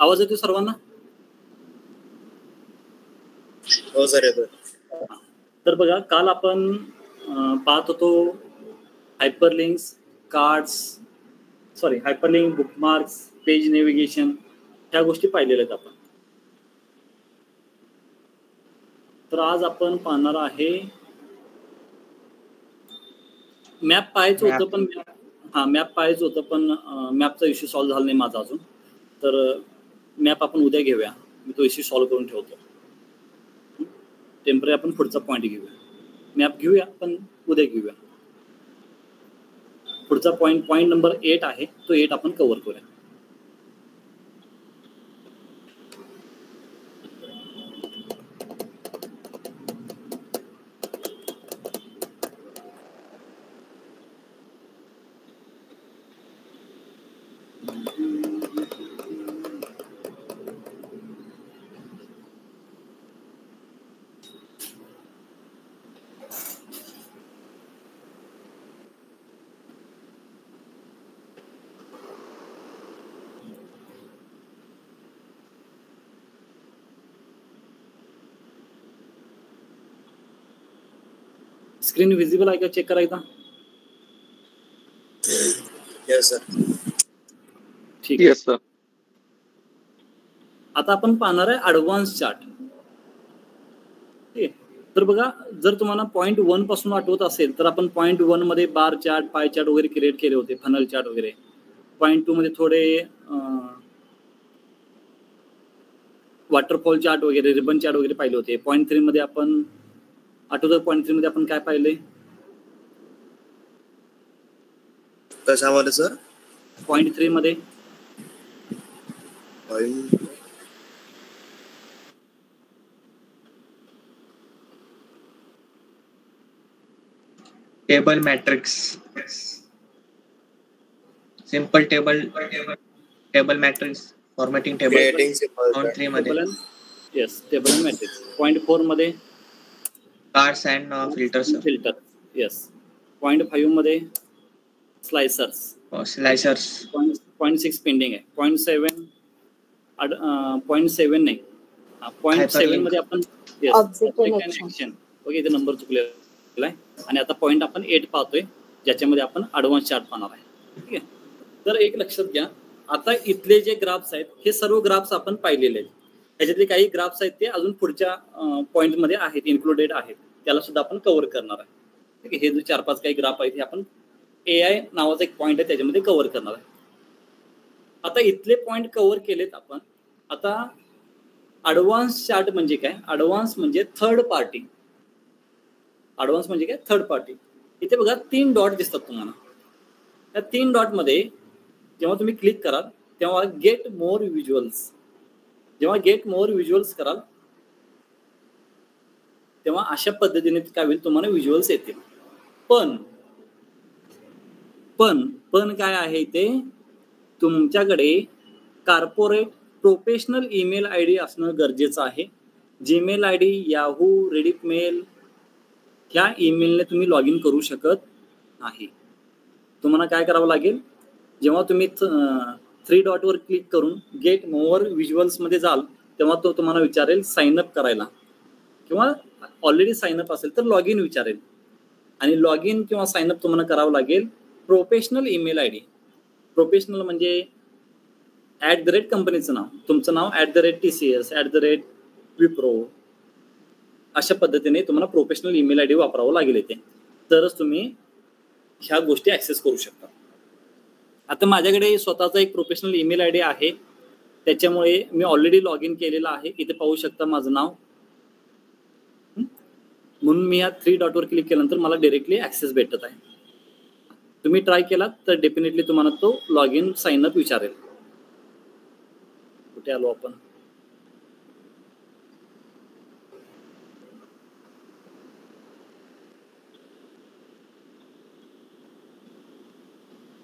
आवाज येतो सर्वांना? हो सर येतो. तर बघा, काल आपण पाहत होतो hyperlinks, cards, hyperlink, bookmarks, page navigation, ह्या गोष्टी पाहिलेल्या आहेत आपण. तर आज आपण पाहणार आहे मॅप पाहायचं होतं, पण मॅप पाहायचं होतं, पण मॅपचा इश्यू सॉल्व्ह झाला नाही माझा अजून. तर मॅप आपण उद्या घेऊया, मी तो इश्यू सॉल्व्ह करून ठेवतो. टेम्पररी आपण पुढचा पॉईंट घेऊया, मॅप घेऊया पण उद्या घेऊया. पुढचा पॉईंट नंबर 8 आहे, तो 8 आपण कव्हर करूया. स्क्रीन विजिबल आहे का चेक करायचा? Yes sir. ठीक आहे सर. आता आपण पाहणार आहे ॲडव्हान्स चार्ट. ठीक आहे. तर बघा, जर तुम्हाला पॉईंट 1 पासून आठवत असेल तर आपण पॉईंट 1 मध्ये बार चार्ट, पाय चार्ट वगैरे क्रिएट केले होते, फनल चार्ट वगैरे. पॉईंट 2 मध्ये थोडे वॉटरफॉल चार्ट वगैरे, रिबन चार्ट वगैरे पाहिले होते. पॉईंट 3 मध्ये आपण आठवतं, पॉईंट 3 मध्ये आपण काय पाहिले? कशामध्ये सर? पॉईंट 3 मध्ये table matrix, simple table matrix, formatting table. Point 3 मध्ये yes, table and matrix. Point 4 मध्ये cards and filters. Yes. Point 5 मध्ये स्लायसर्स. पॉईंट 6 पेंडिंग आहे. पॉईंट 7 नाही, पॉईंट 7 मध्ये आपण ऍक्शन. ओके, इथे नंबर चुकलेला आहे. आणि आता पॉईंट आपण 8 पाहतोय, ज्याच्यामध्ये आपण ॲडव्हान्स चार्ट पाहणार आहे. ठीक आहे. तर एक लक्षात घ्या, आता इथले जे ग्राफ्स आहेत हे सर्व ग्राफ्स आपण पाहिलेले आहेत. ह्याच्यातले काही ग्राफ्स आहेत ते अजून पुढच्या पॉईंटमध्ये आहेत, इन्क्लुडेड आहेत, त्याला सुद्धा आपण कव्हर करणार आहे. ठीक आहे. हे जे 4-5 काही ग्राफ आहेत हे आपण AI नावाचा एक पॉईंट आहे त्याच्यामध्ये कव्हर करणार आहे. आता इथले पॉईंट कव्हर केलेत आपण. आता ॲडव्हान्स चार्ट म्हणजे काय? ॲडव्हान्स म्हणजे थर्ड पार्टी. ॲडव्हान्स म्हणजे काय? Third party. इथे बघा 3 डॉट दिसतात तुम्हाला. त्या 3 डॉटमध्ये जेव्हा तुम्ही क्लिक कराल तेव्हा गेट मोर व्हिज्युअल्स. जेव्हा गेट मोर व्हिज्युअल्स कराल तेव्हा अशा पद्धतीने काय होईल, तुम्हाला व्हिज्युअल्स येतील. पण काय आहे ते, तुमच्याकडे कॉर्पोरेट प्रोफेशनल ईमेल ID असणं गरजेचं आहे. Gmail ID, Yahoo, Reddit mail ह्या ईमेलने तुम्ही लॉग इन करू शकत नाही. तुम्हाला काय करावं लागेल, जेव्हा तुम्ही 3 डॉटवर क्लिक करून गेट मोर व्हिज्युअल्समध्ये जाल तेव्हा तो तुम्हाला विचारेल साइन अप करायला, किंवा ऑलरेडी साइन अप असेल तर लॉग इन विचारेल. आणि लॉग इन किंवा साइन अप तुम्हाला करावं लागेल प्रोफेशनल ईमेल ID. प्रोफेशनल म्हणजे कंपनीचं नाव, तुमचं नाव @TCS, @Wipro, अशा पद्धतीने तुम्हाला प्रोफेशनल ईमेल ID वापरावं लागेल इथे, तरच तुम्ही ह्या गोष्टी ॲक्सेस करू शकता. आता माझ्याकडे स्वतःचा एक प्रोफेशनल ईमेल ID आहे, त्याच्यामुळे मी ऑलरेडी लॉग इन केलेलं आहे. इथे पाहू शकता माझं नाव. म्हणून मी या 3 डॉटवर क्लिक केल्यानंतर मला डायरेक्टली ॲक्सेस भेटत आहे. तुम्ही ट्राय केलात तर डेफिनेटली तुम्हाला तो लॉग इन साइन अप विचारेल. कुठे आलो आपण?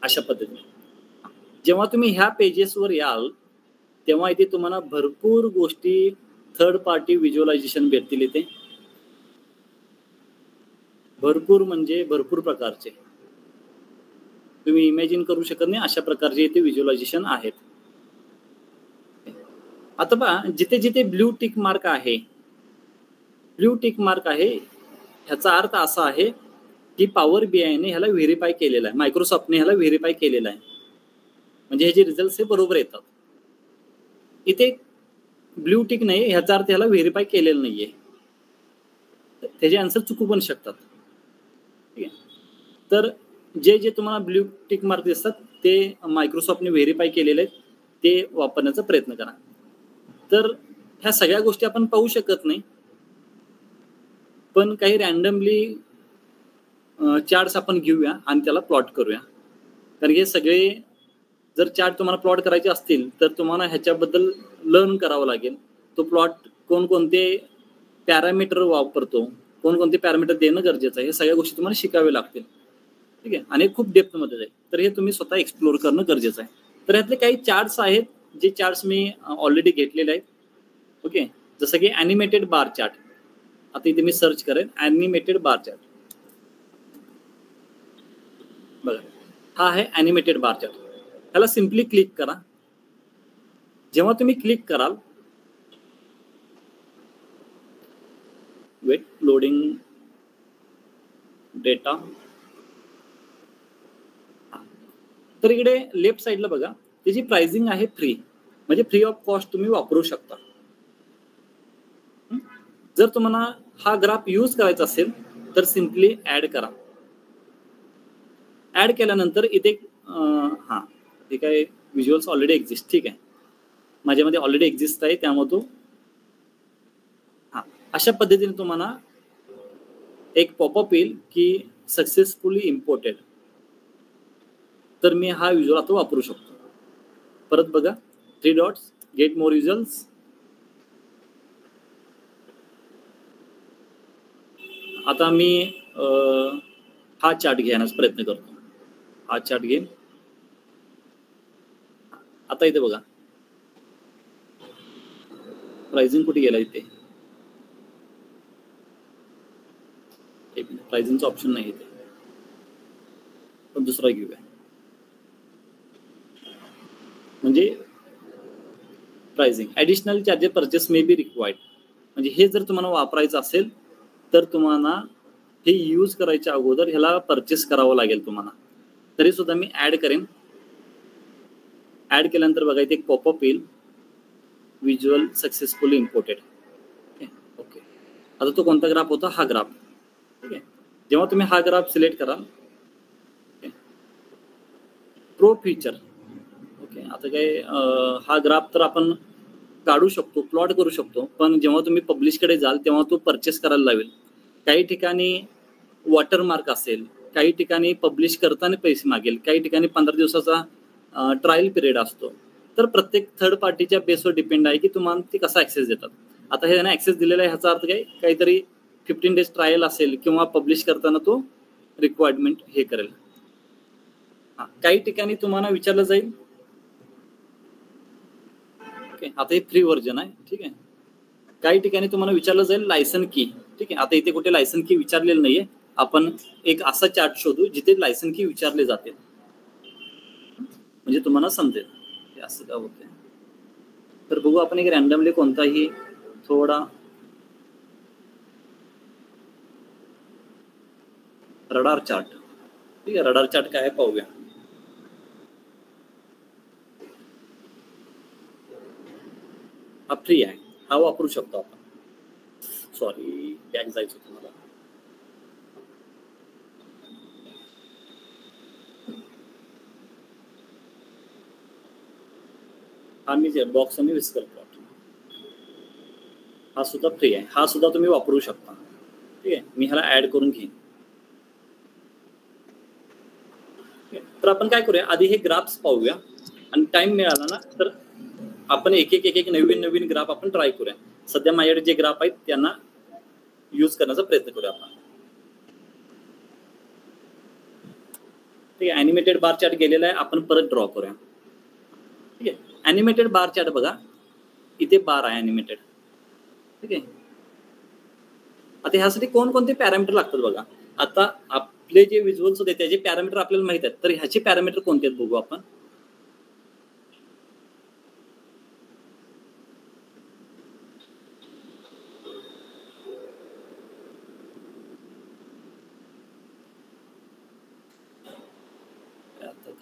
अशा पद्धतीने जेव्हा तुम्ही ह्या पेजेसवर याल तेव्हा इथे तुम्हाला भरपूर गोष्टी थर्ड पार्टी व्हिज्युअलायझेशन भेटतील. इथे भरपूर म्हणजे भरपूर प्रकारचे, तुम्ही इमॅजिन करू शकत नाही अशा प्रकारचे इथे व्हिज्युअलायझेशन आहेत. आता पहा जिथे जिथे ब्ल्यू टिक मार्क आहे, ह्याचा अर्थ असा आहे की पॉवर BI ने ह्याला व्हेरीफाय केलेला आहे, मायक्रोसॉफ्टने ह्याला व्हेरीफाय केलेला आहे, म्हणजे ह्याचे रिझल्ट हे बरोबर येतात. इथे ब्ल्यू टिक नाही, ह्याचा अर्थ ह्याला व्हेरीफाय केलेलं नाहीये, त्याचे आन्सर चुकू पण शकतात. ठीक आहे, तर जे जे तुम्हाला ब्ल्यू टिक मार्क दिसतात ते मायक्रोसॉफ्टने व्हेरीफाय केलेले आहेत, ते वापरण्याचा प्रयत्न करा. तर ह्या सगळ्या गोष्टी आपण पाहू शकत नाही, पण काही रॅन्डमली चार्ट्स आपण घेऊया आणि त्याला प्लॉट करूया. कारण हे सगळे जर चार्ट तुम्हाला प्लॉट करायचे असतील तर तुम्हाला ह्याच्याबद्दल लर्न करावं लागेल. तो प्लॉट कोणकोणते पॅरामीटर वापरतो, कोणकोणते पॅरामीटर देणं गरजेचं आहे, हे सगळ्या गोष्टी तुम्हाला शिकावे लागतील. ठीक आहे, आणि खूप डेप्थमध्ये जाईल, तर हे तुम्ही स्वतः एक्सप्लोर करणं गरजेचं आहे. तर ह्यातले काही चार्ट्स आहेत जे चार्ट्स मी ऑलरेडी घेतलेले आहेत. ओके, जसं की ॲनिमेटेड बार चार्ट. आता इथे मी सर्च करेन ॲनिमेटेड बार चार्ट. बघा, हा आहे ॲनिमेटेड बार चार्ट. ह्याला सिम्पली क्लिक करा. जेव्हा तुम्ही क्लिक कराल, वेट, लोडिंग डेटा. तर इकडे लेफ्ट साईडला बघा, त्याची प्राइसिंग आहे फ्री, म्हणजे फ्री ऑफ कॉस्ट तुम्ही वापरू शकता. जर तुम्हाला हा ग्राफ यूज करायचा असेल तर सिम्पली ऍड करा. ऍड केल्यानंतर इथे हा ठीक आहे, व्हिज्युअल्स ऑलरेडी एक्झिस्ट. ठीक आहे, माझ्यामध्ये ऑलरेडी एक्झिस्ट आहे, त्यामुळे तो अशा पद्धतीने तुम्हाला एक पॉपअप येईल की सक्सेसफुली इम्पोर्टेड. तर मी हा व्हिज्युअल आता वापरू शकतो. परत बघा, 3 डॉट्स, गेट मोर व्हिज्युअल्स. आता मी हा चार्ट घेण्याचा प्रयत्न करतो. हा चार्ट घेईन. आता इथे बघा, प्राइसिंग कुठे गेला, इथे प्राइसिंगचा ऑप्शन नाही इथे, पण दुसरा घेऊया. म्हणजे pricing additional charges purchase may be required. म्हणजे हे जर तुम्हाला वापरायचं असेल तर तुम्हाला हे यूज करायच्या अगोदर ह्याला परचेस करावं लागेल तुम्हाला. तरी सुद्धा मी ऍड करेन. ऍड केल्यानंतर बघा इथे एक पॉपअप येईल, व्हिज्युअल सक्सेसफुली इम्पोर्टेड. ओके, आता तो कोणता ग्राफ होता, हा ग्राफ. ठीक आहे, जेव्हा तुम्ही हा ग्राफ सिलेक्ट कराल, प्रो फीचर. ओके, आता काय हा ग्राफ तर आपण काढू शकतो, प्लॉट करू शकतो, पण जेव्हा तुम्ही पब्लिशकडे जाल तेव्हा तो परचेस करायला लावेल. काही ठिकाणी वॉटरमार्क असेल, काही ठिकाणी पब्लिश करताना पैसे मागेल, काही ठिकाणी 15 दिवसाचा ट्रायल पिरियड असतो. तर प्रत्येक थर्ड पार्टीच्या बेसवर डिपेंड आहे की तुम्हाला ते कसा ऍक्सेस देतात. आता हे त्यांना ऍक्सेस दिलेला आहे, ह्याचा अर्थ काय, काहीतरी 15 डेज ट्रायल असेल किंवा पब्लिश करताना तो रिक्वायरमेंट हे करेल. काही ठिकाणी तुम्हाला विचारलं जाईल, ओके, आता हे फ्री व्हर्जन आहे. ठीक आहे, काही ठिकाणी तुम्हाला विचारलं जाईल लायसन की. ठीक आहे, आता इथे कुठे लायसन की विचारलेलं नाहीये. आपण एक असा चार्ट शोधू जिथे लायसन की विचारले जाते, म्हणजे तुम्हाला समजेल हे असं का होते. तर बघू आपण एक रॅन्डमली कोणताही थोडा रडार चार्ट. ठीक आहे, रडार चार्ट काय पाहूया. हा फ्री आहे, हा वापरू शकतो आपण. सॉरी, बॅक जायचं तुम्हाला. हा मी बॉक्स आणि विस्कर प्लॉट, हा सुद्धा फ्री आहे, हा सुद्धा तुम्ही वापरू शकता. ठीक आहे, मी ह्याला ऍड करून घेईन. तर आपण काय करूया, आधी हे ग्राफ्स पाहूया आणि टाइम मिळाला ना तर आपण एक एक नवीन ग्राफ आपण ट्राय करूया. सध्या माझ्याकडे जे ग्राफ आहेत त्यांना यूज करण्याचा प्रयत्न करूया आपण. ठीक आहे, ॲनिमेटेड बार चार्ट गेलेला आहे, आपण परत ड्रॉ करूया. ठीक आहे, ॲनिमेटेड बार चार्ट बघा, इथे बार आहे ॲनिमेटेड. ठीक आहे, आता ह्यासाठी कोणकोणते पॅरामीटर लागतात बघा. आता आपले जे व्हिज्युअल्स होते त्याचे पॅरामीटर आपल्याला माहित आहेत, तर ह्याचे पॅरामीटर कोणते आहेत बघू आपण.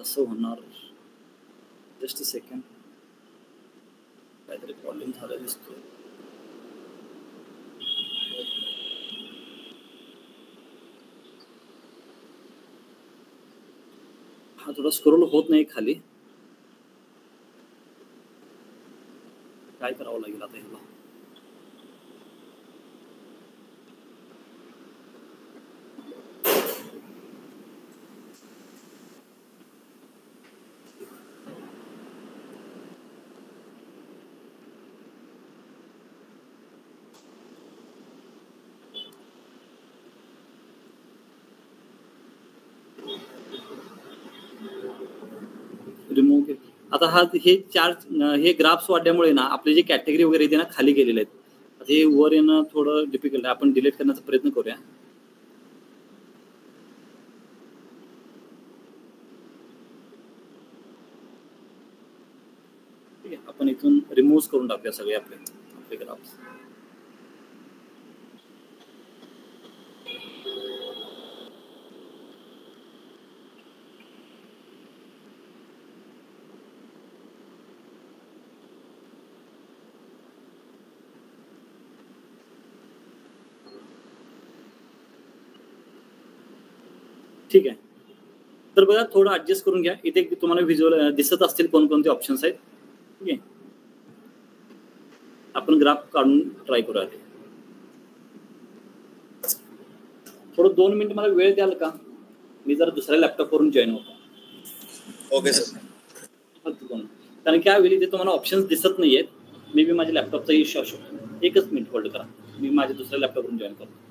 कसं होणार, जस्ट अ सेकंड, काहीतरी प्रॉब्लेम झाला दिसतो. हा थोडा स्क्रोल होत नाही खाली, काय करावं लागेल आता ह्याला. रिमूव्ह आता हा हे हे ग्राफ्स वाढल्यामुळे ना आपले जे कॅटेगरी वगैरे येते ना खाली गेलेले आहेत. आता हे वर येणं थोडं डिफिकल्ट आहे, आपण डिलीट करण्याचा प्रयत्न करूया. ठीक आहे, आपण इथून रिमूव्ह करून टाकूया सगळे आपले ग्राफ्स. ठीक आहे, तर बघा थोडं ऍडजस्ट करून घ्या. इथे तुम्हाला व्हिज्युअल दिसत असतील कोणकोणते ऑप्शन्स आहेत. ठीक आहे, आपण ग्राफ काढून ट्राय करूया. थोडं 2 मिनिट मला वेळ द्याल का? मी जरा दुसऱ्या लॅपटॉपवरून जॉईन होतो. Okay sir. कारण की यावेळी ते तुम्हाला ऑप्शन्स दिसत नाहीयेत. मे बी माझ्या लॅपटॉपचा इश्यू असू शकतो. एकच मिनिट होल्ड करा, मी माझ्या दुसऱ्या लॅपटॉपवरून जॉईन करतो.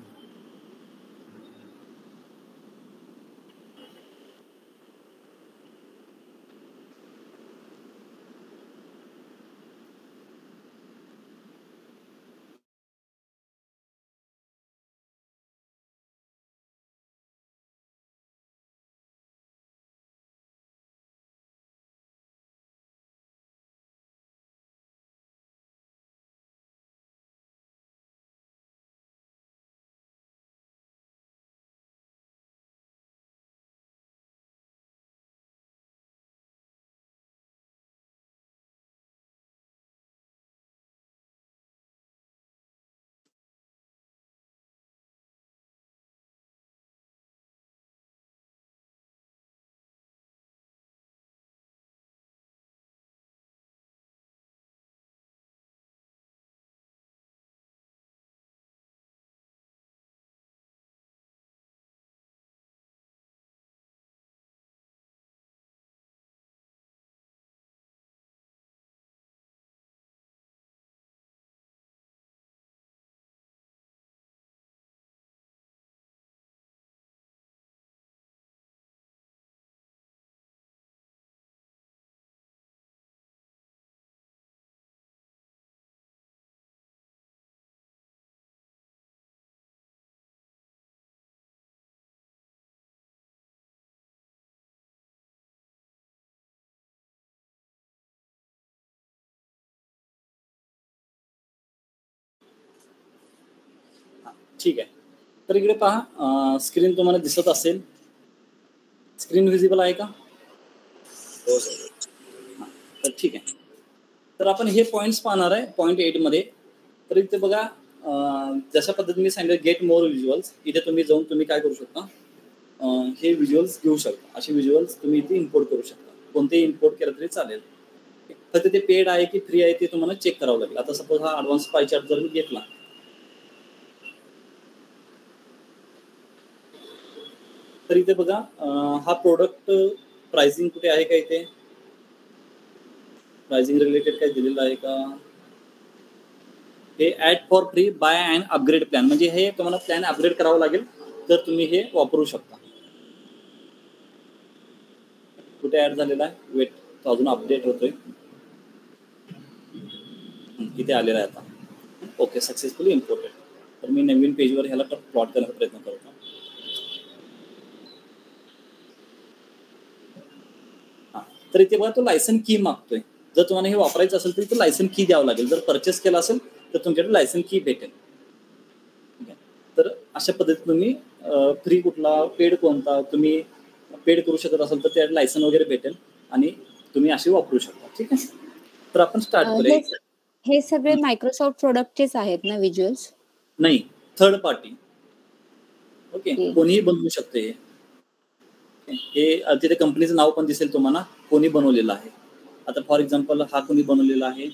ठीक आहे, तर इकडे पहा, स्क्रीन तुम्हाला दिसत असेल. स्क्रीन व्हिजिबल आहे का? हो सर. तर ठीक आहे, तर आपण हे पॉईंट्स पाहणार आहे पॉईंट 8 मध्ये. तर इथे बघा, जशा पद्धतीने सांगितलं गेट मोर व्हिज्युअल्स, इथे तुम्ही जाऊन तुम्ही काय करू शकता, हे व्हिज्युअल्स घेऊ शकता. असे व्हिज्युअल्स तुम्ही इथे इम्पोर्ट करू शकता. कोणतेही इम्पोर्ट केलं तरी चालेल. फक्त ते पेड आहे की फ्री आहे ते तुम्हाला चेक करावं लागेल. आता सपोज हा ॲडव्हान्स पाय चार्ट जर मी घेतला, तर इथे बघा, हा प्रोडक्ट प्राइसिंग कुठे आहे का, इथे प्राइसिंग रिलेटेड काय दिलेलं आहे का? हे add for free buy and upgrade plan, म्हणजे हे तुम्हाला प्लॅन अपग्रेड करावं लागेल तर तुम्ही हे वापरू शकता. कुठे ऍड झालेला आहे, वेट, तो अजून अपडेट होतोय. इथे आलेला आहे आता. Okay, successfully imported. तर मी नवीन पेजवर ह्याला प्लॉट करण्याचा प्रयत्न करतो. हां, तर इथे बघा तो लायसन की मागतोय. जर तुम्हाला हे वापरायचं असेल तर इथे लायसन की द्यावं लागेल. जर परचेस केला असेल तर तुमच्याकडे लायसन की भेटेल. ठीक आहे, तर अशा पद्धतीने तुम्ही फ्री कुठला, पेड कोणता, तुम्ही पेड करू शकत असाल तर त्या लायसन वगैरे भेटेल आणि तुम्ही असे वापरू शकता. ठीक आहे, तर आपण स्टार्ट करूया. हे सगळे मायक्रोसॉफ्ट प्रोडक्टचेच आहेत ना विज्युअल्स? नाही, थर्ड पार्टी. ओके, कोणीही बनवू शकते हे. तिथे कंपनीचं नाव पण दिसेल तुम्हाला, कोणी बनवलेलं आहे. आता फॉर एक्झाम्पल हा कोणी बनवलेला आहे,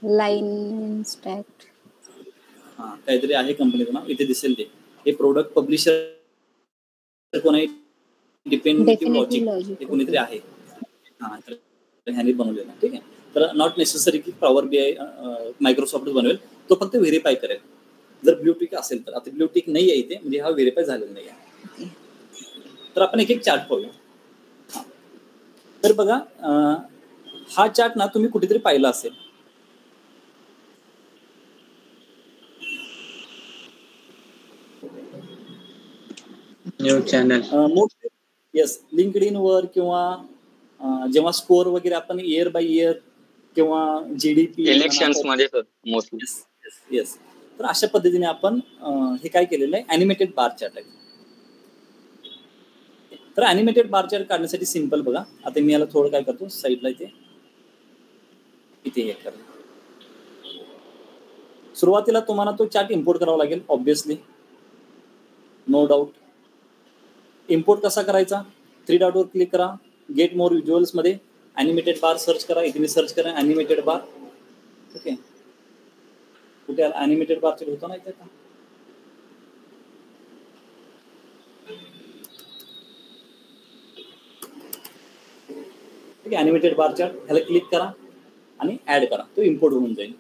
लाईन स्टॅक, हा काहीतरी आहे कंपनीचं नाव, इथे दिसेल ते. हे प्रोडक्ट पब्लिशर कोण आहे, डिपेंडेटिव्ह लॉजिक हे कोणीतरी आहे. हा, तर ह्याने बनवलेलं. ठीक आहे, तर नॉट नेसेसरी की पॉवर BI मायक्रोसॉफ्टच बनवेल, तो फक्त व्हेरीफाय करेल जर ब्ल्यू टिक असेल तर. आता ब्ल्यू टिक नाही आहे इथे, म्हणजे हा व्हेरीफाय झालेला नाही आहे. तर आपण एक एक चार्ट पाहूया. तर बघा, हा चार्ट ना तुम्ही कुठेतरी पाहिला असेल. News channel. येस, लिंक्डइन वर किंवा जेव्हा स्कोर वगैरे आपण इयर बाय इयर किंवा GDP इलेक्शन्स मध्ये मोस्टली. येस, तर अशा पद्धतीने आपण हे काय केलेलं आहे, ॲनिमेटेड बार चार्ट आहे. तर ॲनिमेटेड बार चार्ट काढण्यासाठी सिंपल बघा. आता मी याला थोडं काय करतो, साईडला इथे हे करतो. सुरुवातीला तुम्हाला तो चार्ट इम्पोर्ट करावा लागेल, ऑब्विसली, नो डाऊट. इम्पोर्ट कसा करायचा, 3 डॉटवर क्लिक करा, गेट मोर व्हिज्युअल्स मध्ये ॲनिमेटेड बार सर्च करा. इथे मी सर्च करा ॲनिमेटेड बार. ओके, कुठे ॲनिमेटेड बार चार्ट होता ना इथे का? ठीक आहे, ॲनिमेटेड बार चार्ट, ह्याला क्लिक करा आणि ऍड करा, तो इम्पोर्ट होऊन जाईल.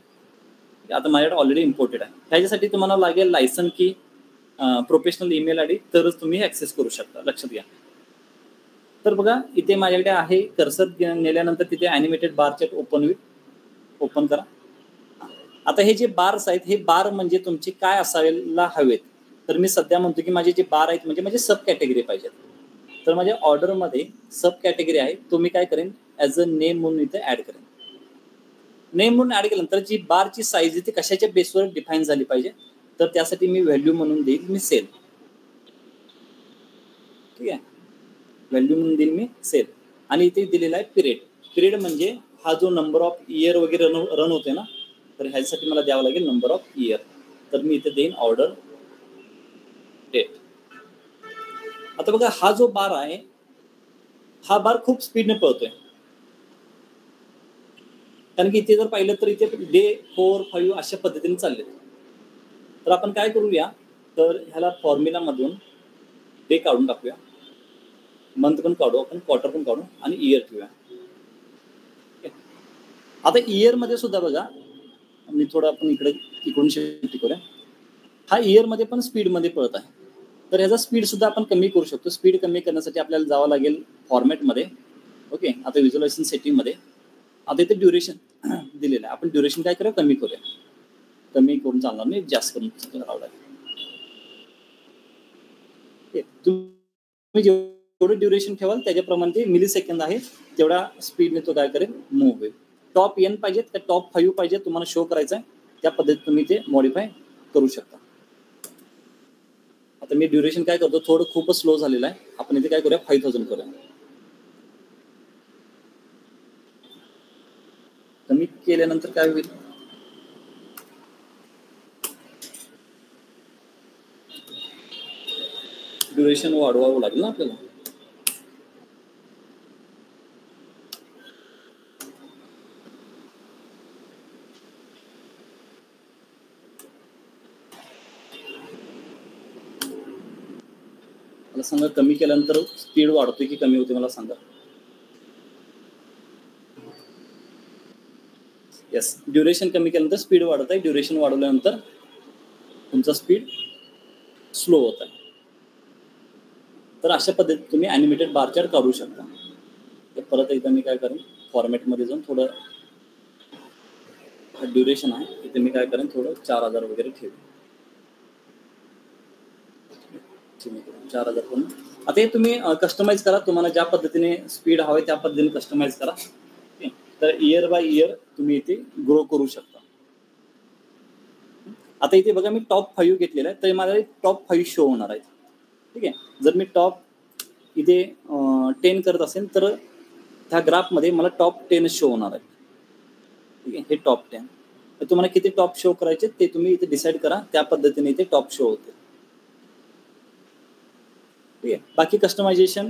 आता माझ्याकडे ऑलरेडी इम्पोर्टेड आहे. ह्याच्यासाठी तुम्हाला लागेल लायसन की प्रोफेशनल ईमेल ID, तरच तुम्ही ऍक्सेस करू शकता. लक्षात घ्या. तर बघा, इथे माझ्याकडे आहे, कर्सर नेल्यानंतर तिथे ॲनिमेटेड बार चार्ट ओपन करा. आता हे जे बार्स आहेत, हे बार म्हणजे तुमचे काय असायला हवेत. तर मी सध्या म्हणतो की माझे जे बार आहेत म्हणजे माझे सब कॅटेगरी पाहिजेत. तर माझ्या ऑर्डरमध्ये सब कॅटेगरी आहे, तो मी काय करेन, ॲज अ नेम म्हणून इथे ऍड करेन. नेम म्हणून ऍड केल्यानंतर जी बारची साईज इथे कशाच्या बेसवर डिफाईन झाली पाहिजे, तर त्यासाठी मी व्हॅल्यू म्हणून देईल मी सेल. ठीक आहे, व्हॅल्यू म्हणून देईल मी सेल. आणि इथे दिलेला आहे पिरियड. पिरियड म्हणजे हा जो नंबर ऑफ इयर वगैरे रन होते ना, तर ह्यासाठी मला द्यावं लागेल नंबर ऑफ इयर. तर मी इथे देईन ऑर्डर डेट. आता बघा, हा जो बार आहे, हा बार खूप स्पीडने पळतोय, कारण की इथे जर पाहिलं तर इथे डे 4, 5 अशा पद्धतीने चालले. तर आपण काय करूया, तर ह्याला फॉर्म्युला मधून डे काढून टाकूया, मंथ पण काढू आपण, क्वार्टर पण काढू आणि इयर ठेवूया. आता इयर मध्ये सुद्धा बघा, मी थोडं आपण इकडून शिफ्ट करूया. हा इयर मध्ये पण स्पीड मध्ये पळत आहे, तर ह्याचा स्पीड सुद्धा आपण कमी करू शकतो. स्पीड कमी करण्यासाठी आपल्याला जावं लागेल फॉर्मॅटमध्ये. ओके, आता व्हिज्युअलायझेशन सेटिंग मध्ये आता इथे ड्युरेशन दिलेलं आहे, आपण ड्युरेशन काय करूया, कमी करूया. कमी करून चालणार नाही, जास्त करून करावं लागेल. तुम्ही जेवढं ड्युरेशन ठेवाल त्याच्याप्रमाणे ते मिली सेकंद आहे, तेवढ्या स्पीडने तो काय करेल, मूव्ह होईल. टॉप N पाहिजेत का टॉप 5 पाहिजे तुम्हाला शो करायचं आहे, त्या पद्धतीत तुम्ही ते मॉडिफाय करू शकता. आता मी ड्युरेशन काय करतो, थोडं खूपच स्लो झालेलं आहे, आपण इथे काय करूया, 5000 करूया. कमी केल्यानंतर काय होईल, ड्युरेशन वाढवावं लागेल ना आपल्याला. मला सांगा, कमी केल्यानंतर स्पीड वाढतोय की कमी होते, मला सांगा. येस, ड्युरेशन कमी केल्यानंतर स्पीड वाढत आहे, ड्युरेशन वाढवल्यानंतर तुमचा स्पीड स्लो होत आहे. तर अशा पद्धतीने तुम्ही ॲनिमेटेड बार चार्ट काढू शकता. तर परत एकदा मी काय करेन, फॉर्मॅटमध्ये जाऊन थोडं ड्युरेशन आहे इथे मी काय करेन, थोडं 4000 वगैरे ठेवेन. 4000 पण. आता हे तुम्ही कस्टमाइज करा, तुम्हाला ज्या पद्धतीने स्पीड हवं त्या पद्धतीने कस्टमाइज करा. तर इयर बाय इयर तुम्ही इथे ग्रो करू शकता. आता इथे बघा, मी टॉप 5 घेतलेला आहे, तर मला टॉप 5 शो होणार आहेत. ठीक आहे. जर मी टॉप इथे 10 करत असेल तर त्या ग्राफमध्ये मला टॉप 10 शो होणार आहे. ठीक आहे, हे टॉप 10. तर तुम्हाला किती टॉप शो करायचे ते तुम्ही इथे डिसाईड करा, त्या पद्धतीने इथे टॉप शो होते. ठीक आहे. बाकी कस्टमायझेशन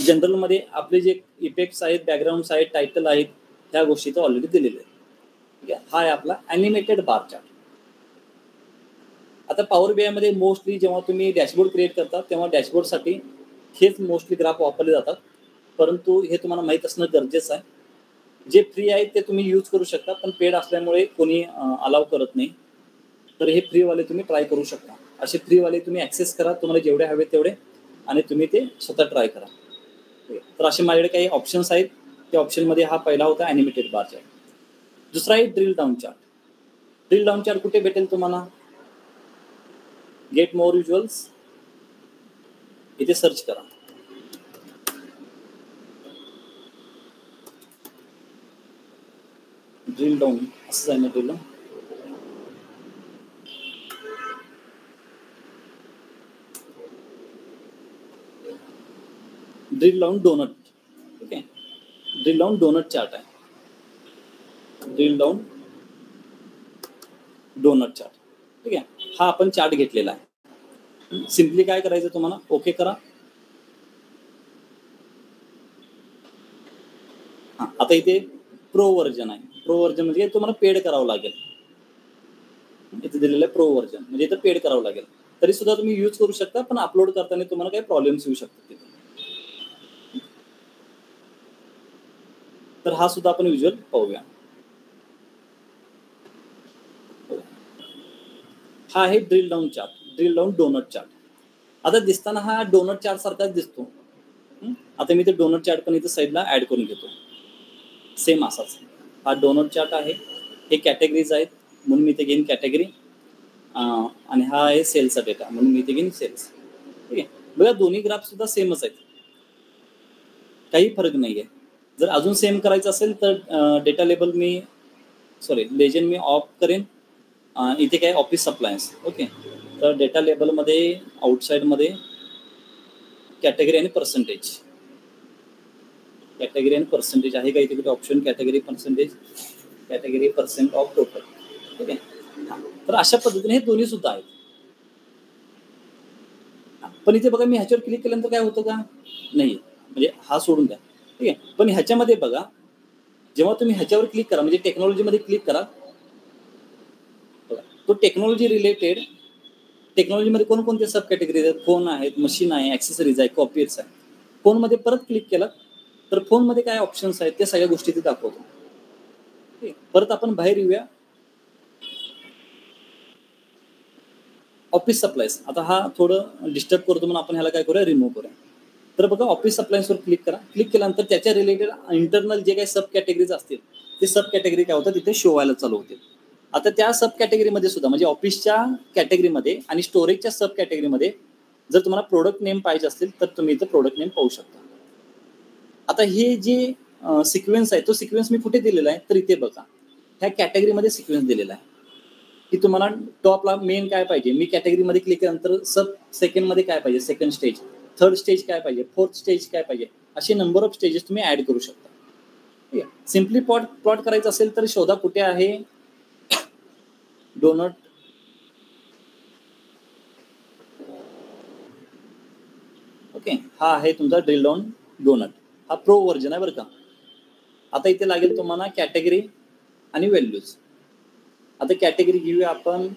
जनरलमध्ये आपले जे इफेक्ट्स आहेत, बॅकग्राऊंड्स आहेत, टायटल आहेत, ह्या गोष्टी तर ऑलरेडी दिलेले आहेत. ठीक आहे. हा आहे आपला ॲनिमेटेड बार चार्ट. आता पॉवर BI मध्ये मोस्टली जेव्हा तुम्ही डॅशबोर्ड क्रिएट करता तेव्हा डॅशबोर्डसाठी हेच मोस्टली ग्राफ वापरले जातात, परंतु हे तुम्हाला माहीत असणं गरजेचं आहे. जे फ्री आहे ते तुम्ही यूज करू शकता, पण पेड असल्यामुळे कोणी अलाव करत नाही. तर हे फ्रीवाले तुम्ही ट्राय करू शकता. असे फ्रीवाले तुम्ही ॲक्सेस करा, तुम्हाला जेवढे हवे तेवढे, आणि तुम्ही ते स्वतः ट्राय करा. तर असे माझ्याकडे काही ऑप्शन्स आहेत. त्या ऑप्शनमध्ये हा पहिला होता ॲनिमेटेड बार चार्ट. दुसरा आहे drill down chart. Drill down chart कुठे भेटेल तुम्हाला? गेट मोर विज्युअल्स इथे सर्च करा. ड्रिल डाऊन असं आहे ना, drill down. Drill down donut. ठीक आहे, ड्रिल डाऊन डोनट चार्ट आहे. Drill down donut chart. ठीक आहे, हा आपण चार्ट घेतलेला आहे. सिम्पली काय करायचं तुम्हाला, ओके करा. हां, आता इथे प्रो व्हर्जन आहे. प्रो व्हर्जन म्हणजे तुम्हाला पेड करावं लागेल. इथे दिलेलं आहे प्रो व्हर्जन, म्हणजे इथं पेड करावं लागेल. तरी सुद्धा तुम्ही यूज करू शकता, पण अपलोड करताना तुम्हाला काही प्रॉब्लेम्स येऊ शकतात तिथे. तर हा सुद्धा आपण व्हिज्युअल पाहूया. हा आहे drill down chart, drill down donut chart. आता दिसताना हा डोनट चार्ट सारखाच दिसतो. आता मी ते डोनट चार्ट पण इथे साईडला ऍड करून घेतो. सेम असाच हा डोनट चार्ट आहे. हे कॅटेगरीज आहेत म्हणून मी इथे घेईन कॅटेगरी, आणि हा आहे सेल्सचा डेटा म्हणून मी इथे घेईन सेल्स. ठीक आहे. बघा दोन्ही ग्राफ सुद्धा सेमच आहेत, काही फरक नाही आहे. जर अजून सेम करायचं असेल तर डेटा लेबल मी लेजन मी ऑफ करेन. इथे काय ऑफिस सप्लायन्स. ओके, तर डेटा लेबलमध्ये आउटसाईडमध्ये कॅटेगरी आणि पर्सेंटेज, कॅटेगरी आणि पर्सेंटेज आहे का इथे कुठे option? Category percentage, category percent of total. ठीक आहे. तर अशा पद्धतीने हे दोन्ही सुद्धा आहेत. पण इथे बघा मी ह्याच्यावर क्लिक केल्यानंतर काय होतं का? नाही, म्हणजे हा सोडून द्या. ठीक आहे. पण ह्याच्यामध्ये बघा, जेव्हा तुम्ही ह्याच्यावर क्लिक करा म्हणजे टेक्नॉलॉजीमध्ये क्लिक करा, तो टेक्नॉलॉजी रिलेटेड, टेक्नॉलॉजीमध्ये कोणकोणते सब कॅटेगरीज आहेत? फोन आहेत, मशीन आहे, ॲक्सेसरीज आहे, कॉपीज आहे. फोनमध्ये परत क्लिक केला तर फोनमध्ये काय ऑप्शन्स आहेत ते सगळ्या गोष्टी ते दाखवतो. ठीक. परत आपण बाहेर येऊया. Office supplies. आता हा थोडं डिस्टर्ब करतो म्हणून आपण ह्याला काय करूया, रिमूव्ह करूया. तर बघा ऑफिस सप्लायन्सवर क्लिक करा. क्लिक केल्यानंतर त्याच्या रिलेटेड इंटरनल जे काही सब कॅटेगरीज असतील ते सब कॅटेगरी काय होतं तिथे शो व्हायला चालू होतील. आता त्या सब कॅटेगरीमध्ये सुद्धा म्हणजे ऑफिसच्या कॅटेगरीमध्ये आणि स्टोरेजच्या सब कॅटेगरीमध्ये जर तुम्हाला प्रोडक्ट नेम पाहिजे असतील तर तुम्ही इथं प्रोडक्ट नेम पाहू शकता. आता हे जे सिक्वेन्स आहे तो सिक्वेन्स मी कुठे दिलेला आहे तर इथे बघा, ह्या कॅटेगरीमध्ये सिक्वेन्स दिलेला आहे की तुम्हाला टॉपला मेन काय पाहिजे. मी कॅटेगरीमध्ये क्लिक केल्यानंतर सब सेकंडमध्ये काय पाहिजे, सेकंड स्टेज, थर्ड स्टेज काय पाहिजे, फोर्थ स्टेज काय पाहिजे, असे नंबर ऑफ स्टेजेस तुम्ही ऍड करू शकता. ठीक आहे. सिम्पली प्लॉट करायचं असेल तर शोधा कुठे आहे डोनट. ओके, हा आहे तुमचा ड्रिल डाऊन डोनट. हा प्रो व्हर्जन आहे बरं का. आता इथे लागेल तुम्हाला कॅटेगरी आणि व्हॅल्यूज. आता कॅटेगरी घेऊया आपण,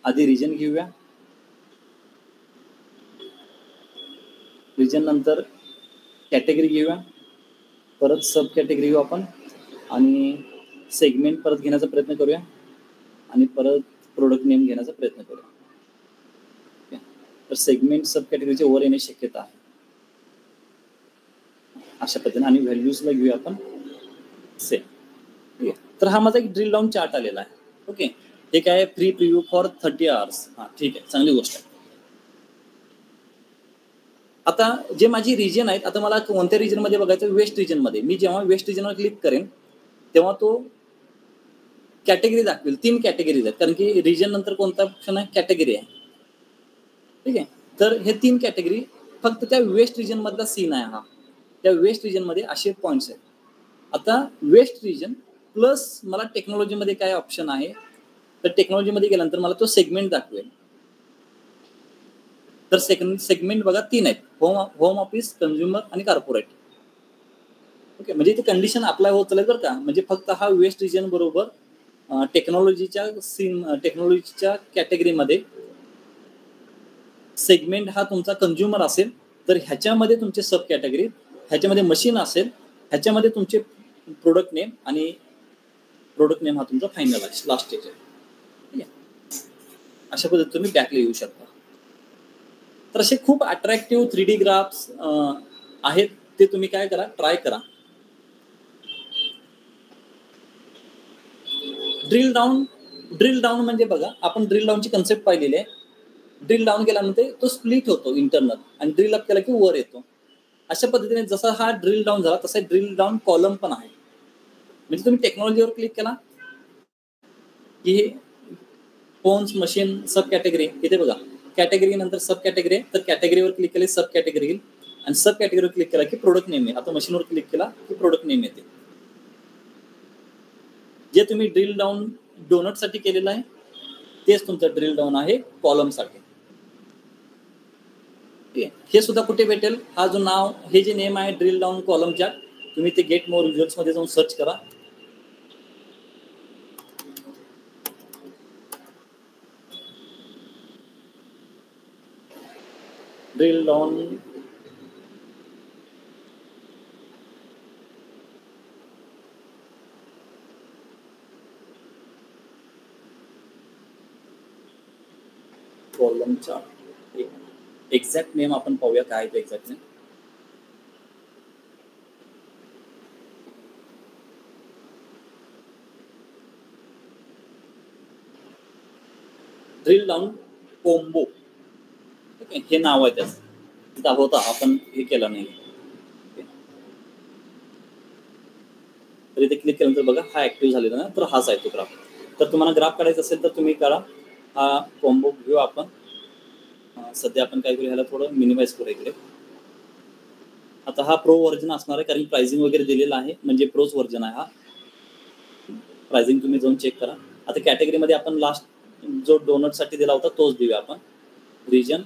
आधी रिजन घेऊया, रिजन नंतर कॅटेगरी घेऊया, परत सब कॅटेगरी घेऊ आपण, आणि सेगमेंट परत घेण्याचा प्रयत्न करूया, आणि परत प्रोडक्ट नेम घेण्याचा प्रयत्न करूया. तर सेगमेंट सब कॅटेगरीचे वर येण्याची शक्यता आहे अशा पद्धतीने. आणि व्हॅल्यूजला घेऊया आपण सेम. ठीक आहे. तर हा माझा एक ड्रिल डाऊन चार्ट आलेला आहे. ओके, हे काय फ्री प्रिव्ह्यू फॉर 30 hours. हां, ठीक आहे, चांगली गोष्ट आहे. आता जे माझी रिजन आहेत, आता मला कोणत्या रिजनमध्ये बघायचं, वेस्ट रिजनमध्ये. मी जेव्हा वेस्ट रिजनवर क्लिक करेन तेव्हा तो कॅटेगरी दाखवेल. 3 कॅटेगरीज आहेत, कारण की रिजन नंतर कोणता ऑप्शन आहे, कॅटेगरी आहे. ठीक आहे. तर हे 3 कॅटेगरी फक्त त्या वेस्ट रिजन मधला सीन आहे हा. त्या वेस्ट रिजन मध्ये असे पॉइंट्स आहेत. आता वेस्ट रिजन प्लस मला टेक्नॉलॉजीमध्ये काय ऑप्शन आहे, तर टेक्नॉलॉजीमध्ये गेल्यानंतर मला तो सेगमेंट दाखवेल. तर सेगमेंट बघा 3 आहेत, होम ऑफिस, कंझ्युमर आणि कॉर्पोरेट. ओके, म्हणजे इथे कंडिशन अप्लाय होत चालेल बरं का. म्हणजे फक्त हा वेस्ट रिजन बरोबर टेक्नॉलॉजीच्या कॅटेगरीमध्ये सेगमेंट हा तुमचा कंझ्युमर असेल, तर ह्याच्यामध्ये तुमचे सब कॅटेगरी, ह्याच्यामध्ये मशीन असेल, ह्याच्यामध्ये तुमचे प्रोडक्ट नेम, आणि प्रोडक्ट नेम हा तुमचा फायनल आहे, लास्ट स्टेज आहे. ठीक आहे. अशा पद्धतीने तुम्ही बॅकला येऊ शकता. तर असे खूप अट्रॅक्टिव्ह 3D ग्राफ्स आहेत, ते तुम्ही काय करा, ट्राय करा. ड्रिल डाऊन म्हणजे बघा, आपण ड्रिल डाऊनची कन्सेप्ट पाहिलेली आहे. ड्रिल डाऊन केल्यानंतर तो स्प्लिट होतो इंटरनल, आणि ड्रिल अप केला की वर येतो. अशा पद्धतीने जसा हा ड्रिल डाऊन झाला तसा ड्रिल डाऊन कॉलम पण आहे. म्हणजे तुम्ही टेक्नॉलॉजीवर क्लिक केला की हे फोन्स, मशीन, सब कॅटेगरी, इथे बघा कॅटेगरी नंतर सब कॅटेगरी, तर कॅटेगरीवर क्लिक केले सब कॅटेगरी येईल, आणि सब कॅटेगरीवर क्लिक केला की प्रोडक्ट नेम आहे. आता मशीनवर क्लिक केला की प्रोडक्ट नेम येते. जे तुम्ही ड्रिल डाऊन डोनट साठी केलेलं आहे तेच तुमचं ड्रिल डाऊन आहे कॉलम साठी. हे सुद्धा कुठे भेटेल, हा जो नाव, हे जे नेम आहे ड्रिल डाऊन कॉलमच्या, तुम्ही ते गेट मोर विज्युअल्स मध्ये जाऊन सर्च करा. ड्रिल डाऊन कॉलमचा एक्झॅक्ट नेम आपण पाहूया काय ते exact name. Drill down combo. Okay, हे नाव आहे त्याचं. होता, आपण हे केलं नाही. तर इथे क्लिक केल्यानंतर बघा हा ऍक्टिव्ह झालेला ना, तर हाच आहे तो ग्राफ. तर तुम्हाला ग्राफ काढायचा असेल तर तुम्ही करा. हा कॉम्बो घेऊ आपण. सध्या आपण काय करू, ह्याला थोडं मिनिमाइज करू इकडे. आता हा प्रो व्हर्जन असणार आहे, कारण प्राइसिंग वगैरे दिलेला आहे, म्हणजे प्रोच व्हर्जन आहे हा. प्राइसिंग तुम्ही जाऊन चेक करा. आता कॅटेगरीमध्ये आपण लास्ट जो डोनट साठी दिला होता तोच देऊया आपण. रिजन,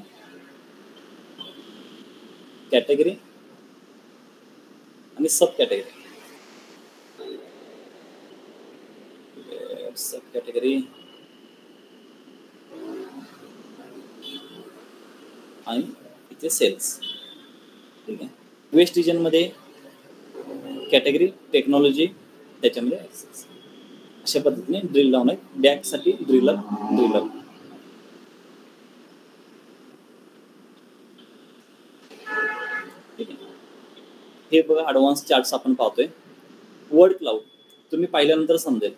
कॅटेगरी आणि सब कॅटेगरी. सब कॅटेगरी आणि इथे सेल्स. ठीक आहे. वेस्ट रिजन मध्ये कॅटेगरी, टेक्नॉलॉजी, त्याच्यामध्ये ऍक्सेस. अशा पद्धतीने ड्रिल डाऊन आहे. बॅक साठी ड्रिल अप. ठीक आहे. हे बघा ऍडव्हान्स चार्ट्स आपण पाहतोय. वर्ड क्लाउड तुम्ही पाहिल्यानंतर समजेल.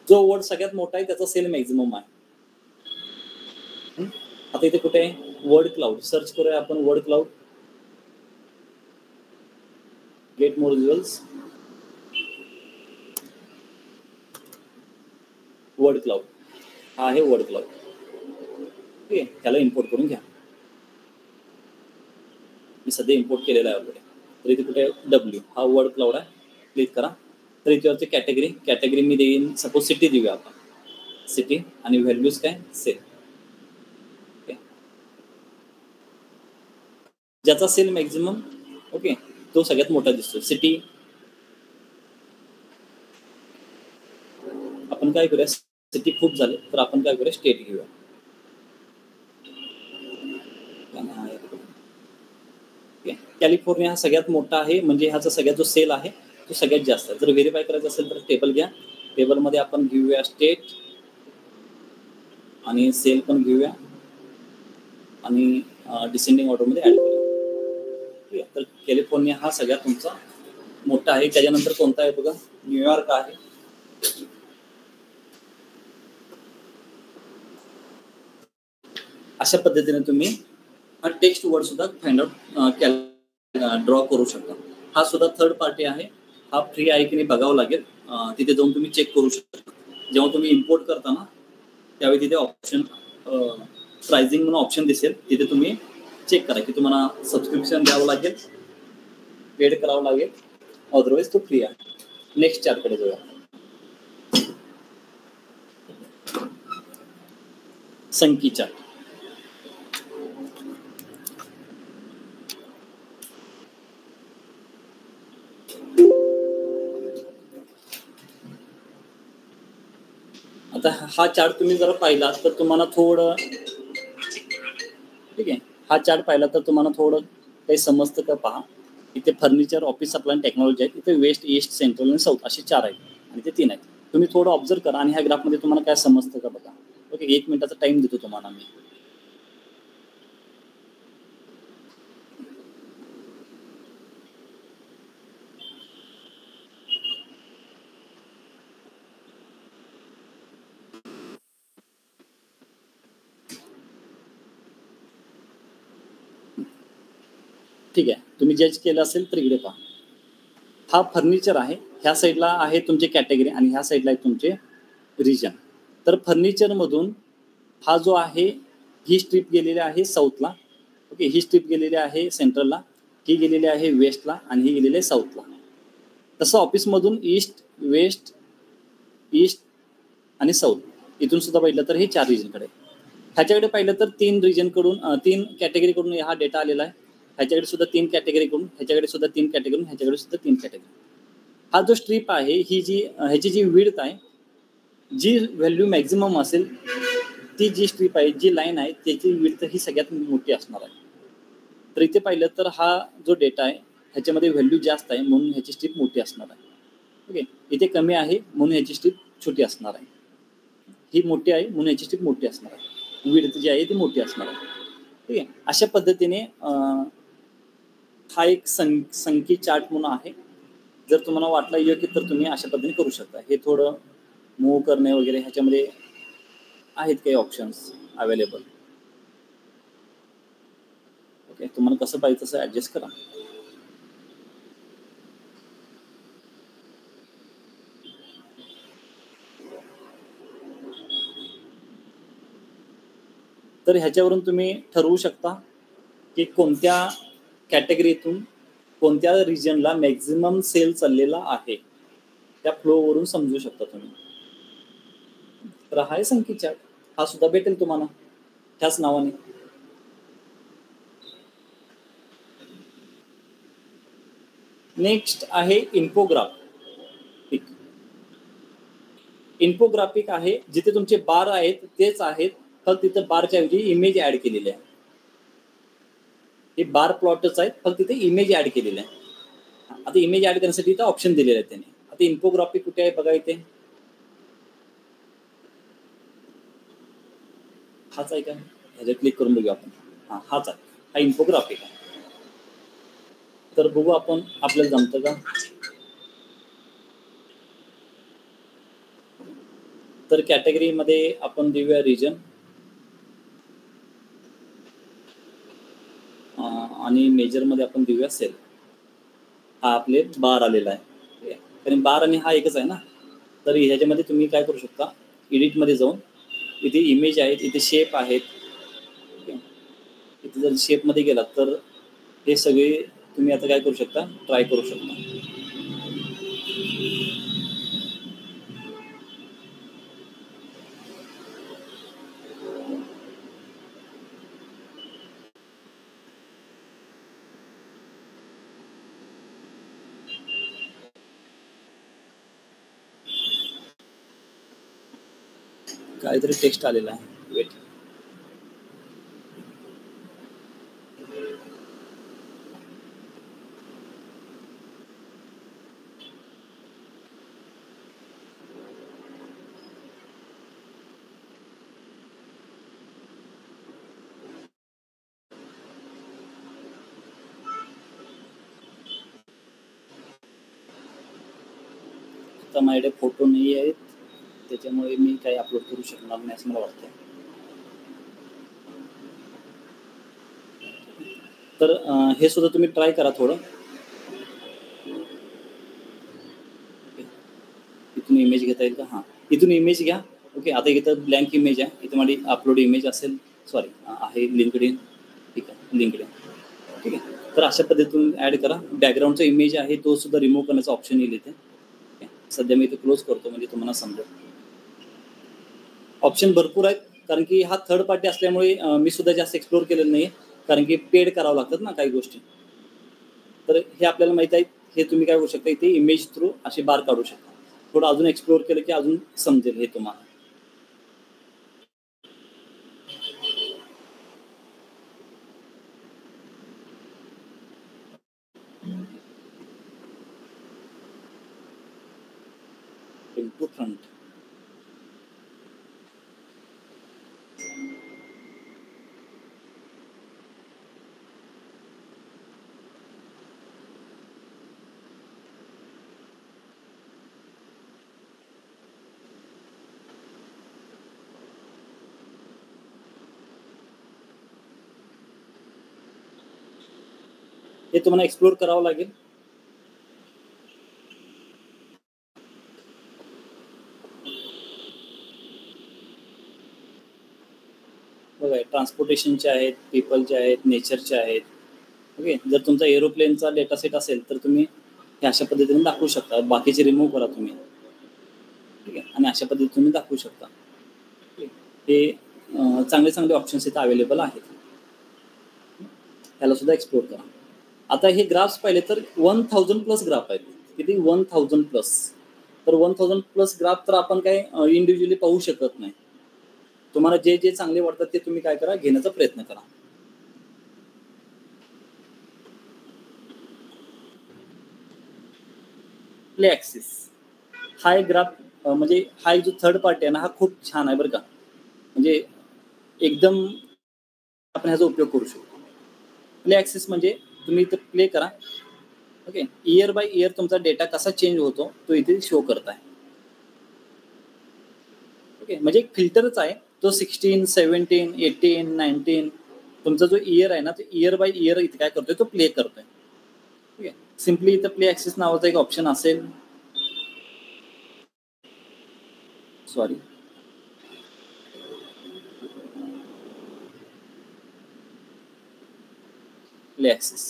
जो वर्ड सगळ्यात मोठा आहे त्याचा सेल मॅक्झिमम आहे. आता इथे कुठे आहे, वर्ड क्लाउड. सर्च करूया आपण word cloud. Gate more visuals, word cloud. हा आहे वर्ड क्लाउड. ठीक आहे. त्याला इम्पोर्ट करून घ्या. मी सध्या इम्पोर्ट केलेला आहे ऑलरेडी. तर इथे कुठे डब्ल्यू, हा वर्ड क्लाउड आहे. क्लिक करा. तर इथे कॅटेगरी मी देईन, सपोज सिटी देऊया आपण. सिटी आणि व्हॅल्यूज काय, सेल. ज्याचा सेल मॅक्झिमम, ओके, तो सगळ्यात मोठा दिसतो. सिटी. आपण काय करूया, सिटी खूप झाले तर आपण काय करूया, स्टेट घेऊया. कॅलिफोर्निया हा सगळ्यात मोठा आहे, म्हणजे ह्याचा सगळ्यात जो सेल आहे तो सगळ्यात जास्त आहे. जर व्हेरीफाय करायचं असेल तर टेबल घ्या. टेबलमध्ये आपण घेऊया स्टेट आणि सेल पण घेऊया आणि डिसेंडिंग ऑर्डरमध्ये ऍड करूया. ठीक आहे. तर कॅलिफोर्निया हा सगळ्यात तुमचा मोठा आहे. त्याच्यानंतर कोणता आहे बघा, न्यूयॉर्क आहे. अशा पद्धतीने तुम्ही हा टेक्स्ट वर्ड सुद्धा फाइंड आउट ड्रॉ करू शकता. हा सुद्धा थर्ड पार्टी आहे. हा फ्री आहे की नाही बघावं लागेल. तिथे जाऊन तुम्ही चेक करू शकता. जेव्हा तुम्ही इम्पोर्ट करता ना त्यावेळी तिथे ऑप्शन प्राइसिंग म्हणून ऑप्शन दिसेल, तिथे तुम्ही चेक करा की तुम्हाला सबस्क्रिप्शन द्यावं लागेल, पेड करावं लागेल, अदरवाईज तो फ्री आहे. नेक्स्ट चार्टकडे जाऊया. संकी चार्ट. आता हा चार्ट तुम्ही जर पाहिला तर तुम्हाला थोडं ठीक आहे, हा चार्ट पाहिला तर तुम्हाला थोडं काही समजतं का पहा. इथे फर्निचर, ऑफिस सप्लाय आणि टेक्नॉलॉजी आहेत. इथे वेस्ट, ईस्ट, सेंट्रल आणि साऊथ असे 4 आहेत आणि ते 3 आहेत. तुम्ही थोडं ऑब्झर्व करा आणि ह्या ग्राफमध्ये तुम्हाला काय समजतं का बघा. ओके, 1 मिनिटाचा टाइम देतो तुम्हाला मी. ठीक आहे, तुम्ही जज केलं असेल तर इकडे पहा. हा फर्निचर आहे, ह्या साईडला आहे तुमचे कॅटेगरी आणि ह्या साईडला आहे तुमचे रिजन. तर फर्निचरमधून हा जो आहे ही स्ट्रीप गेलेली आहे साऊथला. ओके, ही स्ट्रीप गेलेली आहे सेंट्रलला, ही गेलेली आहे वेस्टला आणि ही गेलेली आहे साऊथला. तसं ऑफिसमधून ईस्ट, वेस्ट, ईस्ट आणि साऊथ इथून सुद्धा पाहिलं तर हे 4 रिजनकडे. ह्याच्याकडे पाहिलं तर 3 रिजनकडून 3 कॅटेगरीकडून हा डेटा आलेला आहे. ह्याच्याकडे सुद्धा 3 कॅटेगरीकडून, ह्याच्याकडे सुद्धा 3 कॅटेगरीकडून, ह्याच्याकडे सुद्धा 3 कॅटेगरी. हा जो स्ट्रीप आहे ही ह्याची जी विड्थ आहे, जी व्हॅल्यू मॅक्झिमम असेल ती जी स्ट्रीप आहे, जी लाईन आहे त्याची विड्थ ही सगळ्यात मोठी असणार आहे. तर इथे पाहिलं तर हा जो डेटा आहे ह्याच्यामध्ये व्हॅल्यू जास्त आहे म्हणून ह्याची स्ट्रीप मोठी असणार आहे. ओके, इथे कमी आहे म्हणून ह्याची स्ट्रीप छोटी असणार आहे. ही मोठी आहे म्हणून ह्याची स्ट्रीप मोठी असणार आहे. विड्थ जी आहे ती मोठी असणार आहे. ठीक आहे, अशा पद्धतीने हा एक संकी चार्ट म्हणून आहे. जर तुम्हाला वाटलं योग्य तर तुम्ही अशा पद्धतीने करू शकता. हे थोडं मूव्ह करणे वगैरे ह्याच्यामध्ये आहेत काही ऑप्शन्स अवेलेबल. ओके, तुम्हाला कसं पाहिजे तसं ॲडजस्ट करा. तर ह्याच्यावरून तुम्ही ठरवू शकता की कोणत्या कॅटेगरीतून कोणत्या रिजनला मॅक्झिमम सेल चाललेला आहे, त्या फ्लोवरून समजू शकता तुम्ही. तर हा आहे संकी चार्ट. हा सुद्धा भेटेल तुम्हाला ह्याच नावाने. नेक्स्ट आहे इन्फोग्राफिक. इन्फोग्राफिक आहे जिथे तुमचे बार आहेत तेच आहेत, फक्त तिथे बारच्या ऐवजी इमेज ऍड केलेले आहे. हे बार प्लॉटच आहेत, फक्त तिथे इमेज ऍड केलेले आहे. आता इमेज ऍड करण्यासाठी इथं ऑप्शन दिलेले आहेत त्याने. आता इन्फोग्राफिक कुठे आहे बघा, इथे हाच आहे का, ह्याच्यावर क्लिक करून बघूया आपण. हा, हाच आहे, हा इन्फोग्राफिक आहे. तर बघू आपण आपल्याला जमतं का. तर कॅटेगरीमध्ये आपण देऊया रिजन आणि मेजरमध्ये आपण देऊया सेल. हा आपले बार आलेला आहे, कारण बार आणि हा एकच आहे ना. तर ह्याच्यामध्ये तुम्ही काय करू शकता, एडिटमध्ये जाऊन इथे इमेज आहेत, इथे शेप आहेत. इथे जर शेपमध्ये गेलात तर हे सगळे तुम्ही आता काय करू शकता, ट्राय करू शकता. काहीतरी टेक्स्ट आलेला आहे, वेट. आता माझ्याकडे फोटो नाही आहेत त्याच्यामुळे मी काही अपलोड करू शकणार नाही असं मला वाटतं. तर हे सुद्धा तुम्ही ट्राय करा थोडं. इमेज घेता येईल का? हां, इथून इमेज घ्या. ओके, आता इथं ब्लँक इमेज आहे, इथं माझी अपलोड इमेज असेल, सॉरी आहे लिंक्डइन. ठीक आहे, लिंक्डइन. ठीक आहे, तर अशा पद्धतीतून ॲड करा. बॅकग्राऊंडचा इमेज आहे तो सुद्धा रिमूव्ह करण्याचा ऑप्शन येईल इथे. सध्या मी इथे क्लोज करतो म्हणजे तुम्हाला समजेल. ऑप्शन भरपूर आहेत, कारण की हा थर्ड पार्टी असल्यामुळे मी सुद्धा जास्त एक्सप्लोर केलेलं नाही, कारण की पेड करावं लागतात ना काही गोष्टी. तर हे आपल्याला माहित आहे. हे तुम्ही काय करू शकता, इथे इमेज थ्रू असे बार काढू शकता. थोडं अजून एक्सप्लोर केलं की अजून समजेल हे तुम्हाला. To front. हे तुम्हाला एक्सप्लोर करावं लागेल. बघा, ट्रान्सपोर्टेशनचे आहेत, पीपलचे आहेत, नेचरचे आहेत. ओके, जर तुमचा एरोप्लेनचा डेटा सेट असेल तर तुम्ही हे अशा पद्धतीने दाखवू शकता. बाकीचे रिमूव्ह करा तुम्ही. ठीक आहे, आणि अशा पद्धतीने तुम्ही दाखवू शकता. हे चांगले चांगले ऑप्शन्स इथे अवेलेबल आहेत. त्याला सुद्धा एक्सप्लोर करा. आता हे ग्राफ्स पाहिले तर 1000+ ग्राफ आहेत. किती? 1000+. तर 1000+ ग्राफ तर आपण काय इंडिव्हिज्युअली पाहू शकत नाही. तुम्हाला जे जे चांगले वाटतात ते तुम्ही काय करा, घेण्याचा प्रयत्न करा. प्ले ॲक्सिस हा एक ग्राफ, म्हणजे हा एक जो थर्ड पार्टी आहे ना, हा खूप छान आहे बरं का. म्हणजे एकदम आपण ह्याचा उपयोग करू शकतो. प्ले ॲक्सिस म्हणजे तुम्ही इथे प्ले करा. ओके, इयर बाय इयर तुमचा डेटा कसा चेंज होतो तो इथे शो करताय. ओके, म्हणजे एक फिल्टरच आहे तो. 16, 17, 18, 19 तुमचा जो इयर आहे ना, तो इयर बाय इयर इथे काय करतोय, तो प्ले करतोय. ठीक आहे, सिम्पली इथं प्ले ॲक्सिस नावाचा एक ऑप्शन असेल. Sorry, play axis.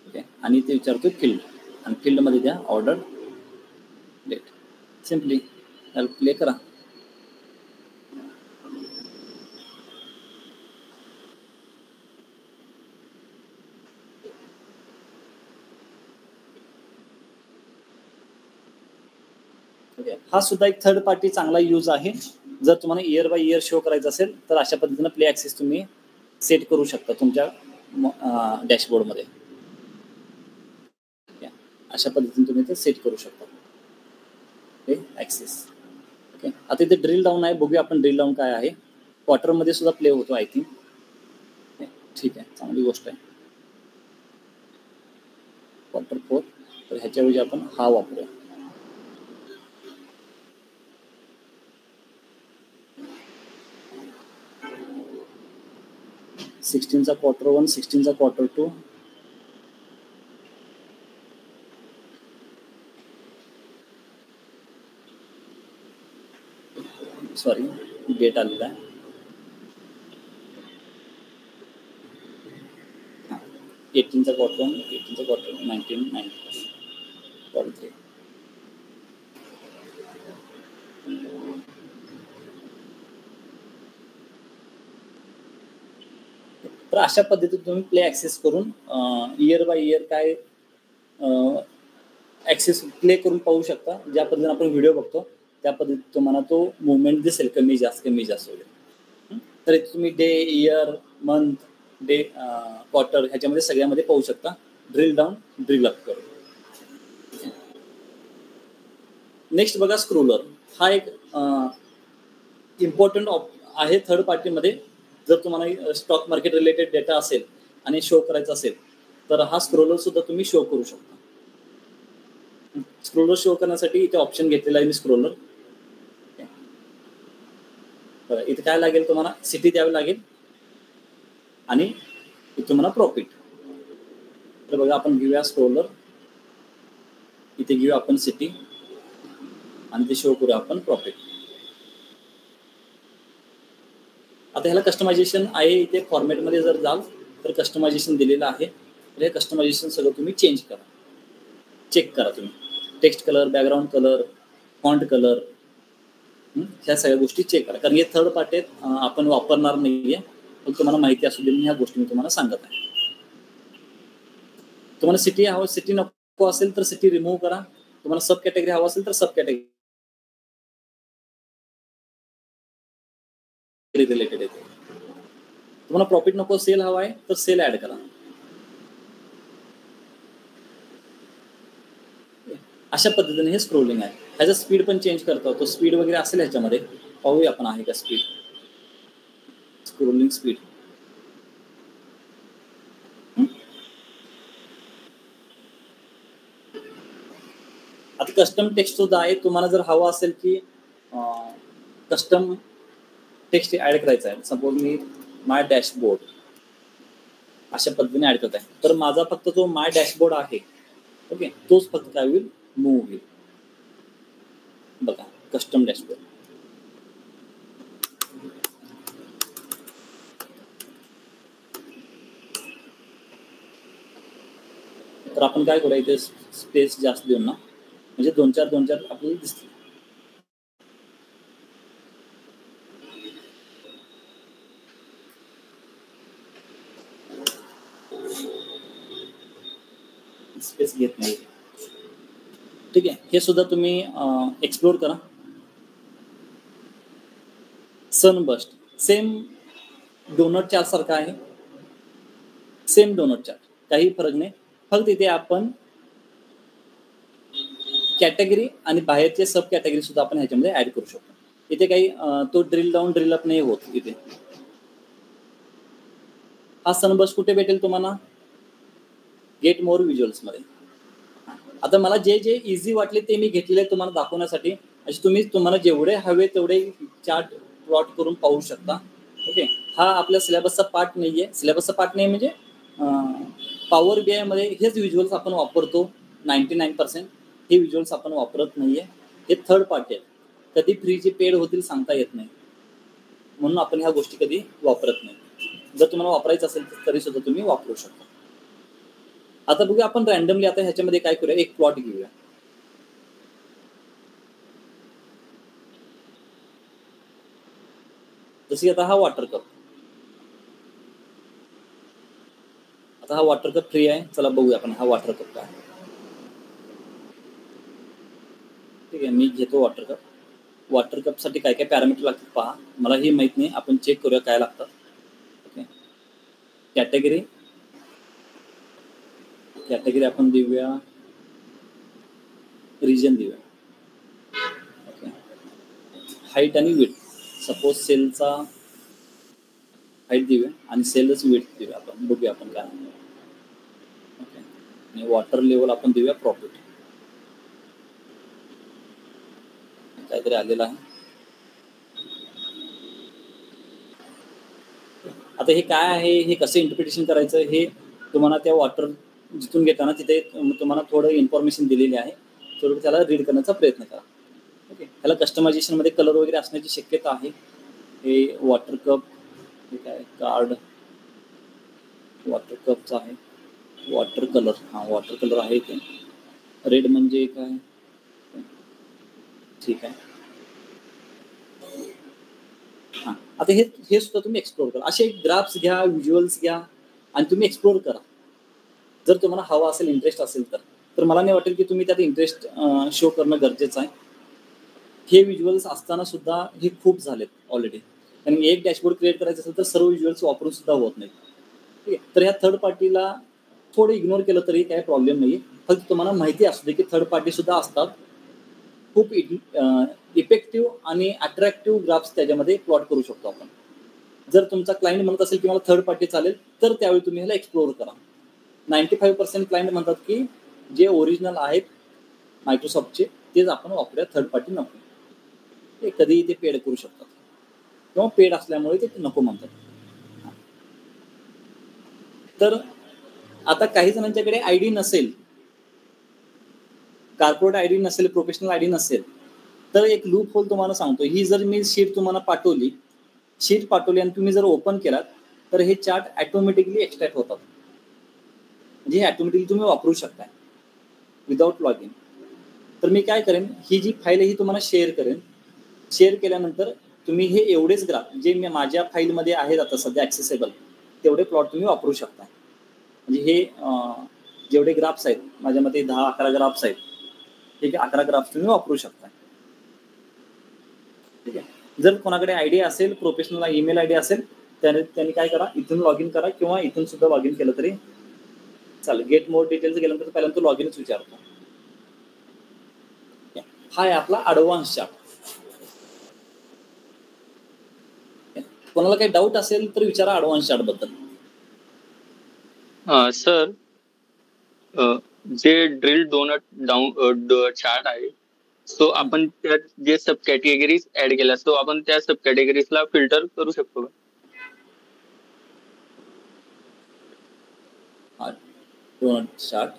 ओके, आणि ते विचारतोय फील्ड, आणि फील्डमध्ये द्या ऑर्डर डेट. सिम्पली त्याला प्ले करा. हा सुद्धा एक थर्ड पार्टी चांगला यूज आहे. जर तुम्हाला इयर बाय इयर शो करायचं असेल तर अशा पद्धतीने प्ले ॲक्सिस तुम्ही सेट करू शकता तुमच्या डॅशबोर्डमध्ये. अशा पद्धतीने तुम्ही ते सेट करू शकता प्ले ॲक्सिस. ओके, आता इथे ड्रिल डाऊन आहे. बघूया आपण ड्रिल डाऊन काय आहे. क्वार्टरमध्ये सुद्धा प्ले होतो आय थिंक. ठीक आहे, चांगली गोष्ट आहे. क्वार्टर 4. तर ह्याच्याऐवजी आपण हा वापरूया. सिक्स्टीनचा क्वार्टर 1, 16चा क्वार्टर 2. सॉरी, डेट आलेला आहे. 18चा क्वार्टर 1, 18चा क्वार्टर 19, 19 क्वार्टर 3. तर अशा पद्धतीने तुम्ही प्ले ॲक्सेस करून इयर बाय इयर काय ॲक्सेस प्ले करून पाहू शकता. ज्या पद्धतीने आपण व्हिडिओ बघतो त्या पद्धतीने तुम्हाला तो मुवमेंट दिसेल, कमी जास्त वगैरे. तर इथे तुम्ही day, year, month, day, quarter ह्याच्यामध्ये सगळ्यामध्ये पाहू शकता. ड्रिल डाऊन, ड्रिल अप करून. नेक्स्ट बघा, स्क्रोलर. हा एक इम्पॉर्टंट आहे थर्ड पार्टीमध्ये. जर तुम्हाला स्टॉक मार्केट रिलेटेड डेटा असेल आणि शो करायचा असेल तर हा स्क्रोलर सुद्धा तुम्ही शो करू शकता. स्क्रोलर शो करण्यासाठी इथे ऑप्शन घेतलेला आहे मी, स्क्रोलर. इथे काय लागेल, तुम्हाला सिटी द्यावी लागेल आणि इथे तुम्हाला प्रॉफिट. तर बघा आपण घेऊया स्क्रोलर, इथे घेऊया आपण सिटी आणि ते शो करूया आपण प्रॉफिट. आता ह्याला कस्टमायझेशन आहे, इथे फॉर्मॅटमध्ये जर जाल तर कस्टमायझेशन दिलेलं आहे. तर हे कस्टमायझेशन सगळं तुम्ही चेंज करा, चेक करा तुम्ही. Text colour, background colour, font colour, ह्या सगळ्या गोष्टी चेक करा. कारण हे थर्ड पार्टी आहेत, आपण वापरणार नाहीये. पण तुम्हाला माहिती असू दे ह्या गोष्टी मी तुम्हाला सांगत आहे. तुम्हाला सिटी हवं, सिटी नको असेल तर सिटी रिमूव्ह करा. तुम्हाला सब कॅटेगरी हवं असेल तर सब कॅटेगरी रिलेटेड येते. तुम्हाला प्रॉफिट नको, सेल हवा आहे तर सेल ऍड करा. अशा पद्धतीने हे स्क्रोलिंग आहे. ह्याचा स्पीड पण चेंज करता होतो. स्पीड वगैरे असेल ह्याच्यामध्ये, पाहूया आपण आहे का स्पीड, स्क्रोलिंग स्पीड. आता कस्टम टेक्स्ट सुद्धा आहे. तुम्हाला जर हवा असेल की कस्टम टेक्स्ट ऍड करायचं आहे, सपोज मी माय डॅशबोर्ड अशा पद्धतीने ऍड करत आहे, तर माझा फक्त जो माय डॅशबोर्ड आहे, ओके, तोच फक्त काय होईल, मूव्ह होईल. बघा कस्टम डॅशबोर्ड. तर आपण काय करूया, इथे स्पेस जास्त देऊन ना, म्हणजे दोन चार आपल्याला दिसतील. स्पेस घेत नाही, ठीक आहे. हे सुद्धा तुम्ही एक्सप्लोर करा. सनबस्ट सेम डोनट चार्ट सारखा आहे, सेम डोनट चार्ट, काही फरक नाही. फक्त इथे आपण कॅटेगरी आणि बाहेरचे सब कॅटेगरी सुद्धा आपण ह्याच्यामध्ये ऍड करू शकतो. इथे काही तो ड्रिल डाऊन ड्रिल अप नाही होत. इथे हा सनबस्ट कुठे भेटेल तुम्हाला, गेट मोर व्हिज्युअल्स मध्ये. आता मला जे जे इझी वाटले ते मी घेतलेले तुम्हाला दाखवण्यासाठी. असे तुम्हाला जेवढे हवे तेवढे चार्ट प्लॉट करून पाहू शकता. ओके, हा आपल्या सिलेबसचा पार्ट नाहीये. सिलेबसचा पार्ट नाही म्हणजे पॉवर BI मध्ये हेच व्हिज्युअल्स आपण वापरतो. 99% हे व्हिज्युअल्स आपण वापरत नाहीये. हे थर्ड पार्टी आहे. कधी फ्रीचे पेड होतील सांगता येत नाही, म्हणून आपण ह्या गोष्टी कधी वापरत नाही. जर तुम्हाला वापरायचं असेल तर तरी सुद्धा तुम्ही वापरू शकता. आता बघूया आपण रॅन्डमली आता ह्याच्यामध्ये काय करूया, एक प्लॉट घेऊया. जशी आता हा वॉटर कप, आता हा वॉटर कप फ्री आहे. चला बघूया आपण हा वॉटर कप काय. ठीक आहे, मी घेतो वॉटर कप. वॉटर कप साठी काय काय पॅरामीटर लागतात पहा, मला हे माहित नाही, आपण चेक करूया काय लागतात. ओके, कॅटेगरी आपण देऊया, रिजन देऊया. ओके, हाईट आणि विड्थ, सपोज सेलचा हाईट देऊया आणि सेलच विड्थ देऊया आपण. बघूया आपण काय. ओके, आणि वॉटर लेवल आपण देऊया प्रॉफिट, काहीतरी आलेलं आहे. आता हे काय आहे, हे कसं इंटरप्रिटेशन करायचं, हे तुम्हाला त्या वॉटर जिथून घेताना तिथे तुम्हाला थोडं इन्फॉर्मेशन दिलेली आहे. थोडं त्याला रीड करण्याचा प्रयत्न करा. ओके, ह्याला कस्टमायझेशनमध्ये कलर वगैरे असण्याची शक्यता आहे. हे वॉटर कप, हे काय कार्ड वॉटर कपचा आहे. वॉटर कलर, हा वॉटर कलर आहे ते. रेड म्हणजे काय, ठीक आहे. हां, आता हे सुद्धा तुम्ही एक्सप्लोर करा. असे ग्राफ्स घ्या, व्हिज्युअल्स घ्या आणि तुम्ही एक्सप्लोर करा. जर तुम्हाला हवा असेल, इंटरेस्ट असेल तर मला नाही वाटेल की तुम्ही त्यात इंटरेस्ट शो करणं गरजेचं आहे. हे व्हिज्युअल्स असताना सुद्धा हे खूप झालेत ऑलरेडी. कारण एक डॅशबोर्ड क्रिएट करायचं असेल तर सर्व व्हिज्युअल्स वापरून सुद्धा होत नाही. ठीक आहे, तर ह्या थर्ड पार्टीला थोडं इग्नोर केलं तरी काही प्रॉब्लेम नाही. फक्त तुम्हाला माहिती असू दे की थर्ड पार्टी सुद्धा असतात. खूप इफेक्टिव्ह आणि अट्रॅक्टिव्ह ग्राफ्स त्याच्यामध्ये प्लॉट करू शकतो आपण. जर तुमचा क्लायंट म्हणत असेल की मला थर्ड पार्टी चालेल तर त्यावेळी तुम्ही ह्याला एक्सप्लोर करा. 95% क्लायंट म्हणतात की जे ओरिजिनल आहेत मायक्रोसॉफ्टचे तेच आपण वापरूया, थर्ड पार्टी नको. ते कधीही ते पेड करू शकतात किंवा पेड असल्यामुळे ते नको म्हणतात. तर आता काही जणांच्याकडे आयडी नसेल, कॉर्पोरेट आयडी नसेल, प्रोफेशनल आयडी नसेल, तर एक लूप होल तुम्हाला सांगतो. ही जर मी शीट तुम्हाला पाठवली आणि तुम्ही जर ओपन केलात तर हे चार्ट ऑटोमॅटिकली एक्सट्रॅक्ट होतात. म्हणजे हे ऑटोमॅटिकली तुम्ही वापरू शकता विदाउट लॉग इन. तर मी काय करेन, ही जी फाईल आहे ही तुम्हाला शेअर करेन. शेअर केल्यानंतर तुम्ही हे एवढेच ग्राफ जे मी माझ्या फाईलमध्ये आहेत आता सध्या ॲक्सेसेबल तेवढे प्लॉट तुम्ही वापरू शकता. म्हणजे हे जेवढे ग्राफ्स आहेत माझ्यामध्ये 10-11 ग्राफ्स आहेत, ठीक आहे, 11 ग्राफ्स तुम्ही वापरू शकता. ठीक आहे. जर कोणाकडे आयडी असेल, प्रोफेशनल ईमेल आयडी असेल, त्यांनी काय करा, इथून लॉग इन करा किंवा इथून सुद्धा लॉग इन केलं तरी चालेल. गेट मोर डिटेल्स गेल्यानंतर पहिल्यांदा तो लॉग इनच विचारतो. हा आहे आपला ॲडव्हान्स चार्ट. कोणाला काही डाऊट असेल तर विचारा ॲडव्हान्स चार्ट बद्दल. सर, जे ड्रिल डोनट डाऊन चार्ट आहे, सो आपण त्यात जे सब कॅटेगरीज ऍड केल्या, सो आपण त्या सब कॅटेगरीजला फिल्टर करू शकतो का? डोनट चार्ट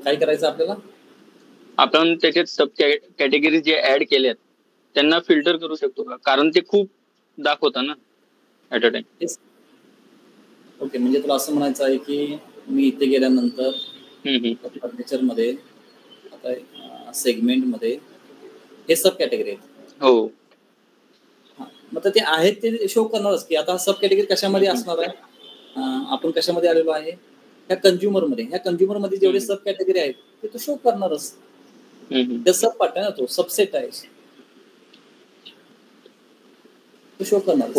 काय करायचं आपल्याला, आपण त्याच्यात सब कॅटेगरीज जे ऍड केल्यात त्यांना फिल्टर करू शकतो का? कारण ते खूप दाखवता ना ऍट अ टाइम. ओके, म्हणजे तुला असं म्हणायचं आहे की मी इथे गेल्यानंतर फर्निचर मध्ये आता सेगमेंट मध्ये हे सब कॅटेगरी आहेत. हो, मग तर ते आहेत ते शो करणारच की आता सब कॅटेगरी कशामध्ये असणार आहे. आपण कशामध्ये आलेलो आहे, ह्या कंझ्युमर मध्ये. ह्या कंझ्युमर मध्ये जेवढे सब कॅटेगरी आहेत ते तो शो करणारच. ते सब पार्ट आहे ना, तो सबसेट आहे, तो शो करणार.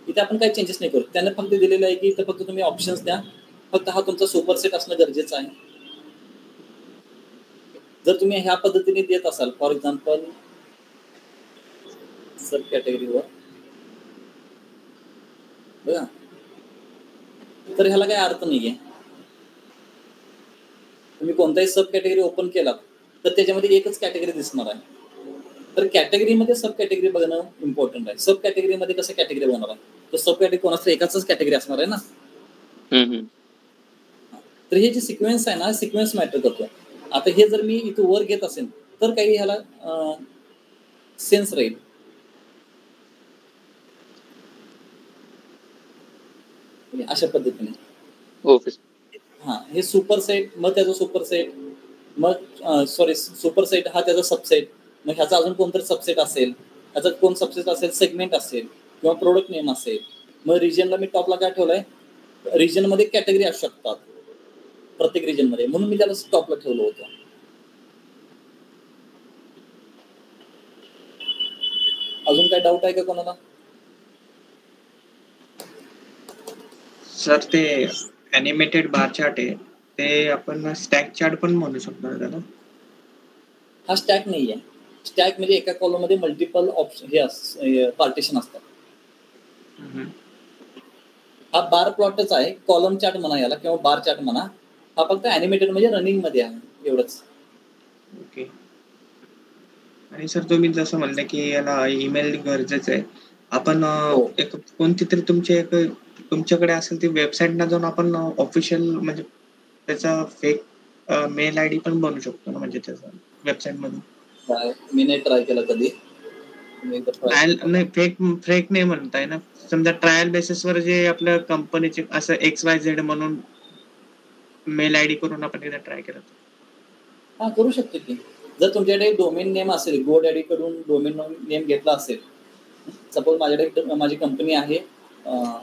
इथे आपण काही चेंजेस नाही करू. त्यांना फक्त दिलेलं आहे की इथे फक्त तुम्ही ऑप्शन्स द्या, फक्त हा तुमचा सुपर सेट असणं गरजेचं आहे. जर तुम्ही ह्या पद्धतीने देत असाल, फॉर एक्झाम्पल सब कॅटेगरीवर बघा, तर ह्याला काही अर्थ नाहीये. तुम्ही कोणताही सब कॅटेगरी ओपन केला तर त्याच्यामध्ये एकच कॅटेगरी दिसणार आहे. तर कॅटेगरीमध्ये सब कॅटेगरी बघणं इम्पॉर्टंट आहे. सब कॅटेगरीमध्ये कसं कॅटेगरी बनणार आहे, तर सब कॅटेगरी कोणाचं एकाच कॅटेगरी असणार आहे ना. तर हे जे सिक्वेन्स आहे ना, सिक्वेन्स मॅटर करतो. आता हे जर मी इथं वर घेत असेल तर काही ह्याला सेन्स राहील. अशा पद्धतीने. ओके. हा, हे सुपर सेट, मग त्याचा सुपर सेट, मग सुपर सेट हा त्याचा सबसेट, मग ह्याचा अजून कोणतरी सबसेट असेल, ह्याचा कोण सबसेट असेल, सेगमेंट असेल किंवा प्रोडक्ट नेम असेल. मग रिजनला मी टॉपला काय ठेवलंय, रिजन मध्ये कॅटेगरी असू शकतात प्रत्येक रिजन मध्ये, म्हणून मी त्याला टॉपला ठेवलं होतं. अजून काय डाऊट आहे का कोणाला? सर, ते ॲनिमेटेड बार चार्ट आहे, ते आपण स्टॅक चार्ट पण म्हणू शकतो ना त्याला? हा स्टॅक नाहीये. स्टॅक म्हणजे एका कॉलम मध्ये मल्टिपल ऑप्शन हे पार्टिशन असतात. हा बार प्लॉटच आहे, कॉलम चार्ट म्हणा याला किंवा बार चार्ट म्हणा. हा फक्त ॲनिमेटेड म्हणजे रनिंग मध्ये आहे, एवढंच. ओके. आणि सर, तुम्ही जसं म्हणलं की याला ईमेल गरजेचं आहे, आपण एक कोणती तरी तुमच्याकडे असेल ती वेबसाईटला जाऊन आपण ऑफिशियल म्हणजे त्याचा फेक मेल आयडी पण बनवू शकतो ना, म्हणजे त्याचा वेबसाईट मधून? मी नाही ट्राय केला कधी. नाही, फेक नाही म्हणताय ना. समजा ट्रायल बेसिसवर जे आपल्या कंपनीचे असं XYZ म्हणून मेल आयडी करून आपण एकदा ट्राय केलं तर? हा, करू शकतो की. जर तुमच्याकडे डोमेन नेम असेल, GoDaddy कडून डोमेन नेम घेतला असेल, सपोज माझ्याकडे माझी कंपनी आहे,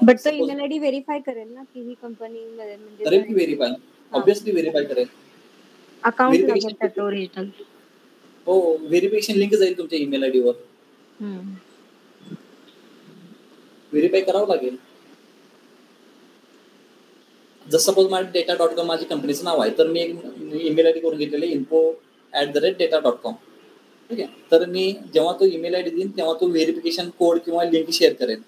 बट तो ईमेल आयडी व्हेरीफाय करेल ना की ही कंपनी मध्ये, म्हणजे करेल की व्हेरीफाय, ऑब्विसली व्हेरीफाय करेल. अकाउंट लागेल त्याचं ओरिजिनल. हो, व्हेरिफिकेशन लिंक जाईल तुमच्या ईमेल आयडी वर, व्हेरीफाय करावं लागेल. जसं सपोज माझं data.com माझी कंपनीचं नाव आहे, तर मी एक ईमेल आयडी करून घेतलेले info@data.com. ठीक आहे. तर मी जेव्हा तो ईमेल आयडी देईन तेव्हा तो व्हेरिफिकेशन कोड किंवा लिंक शेअर करेल.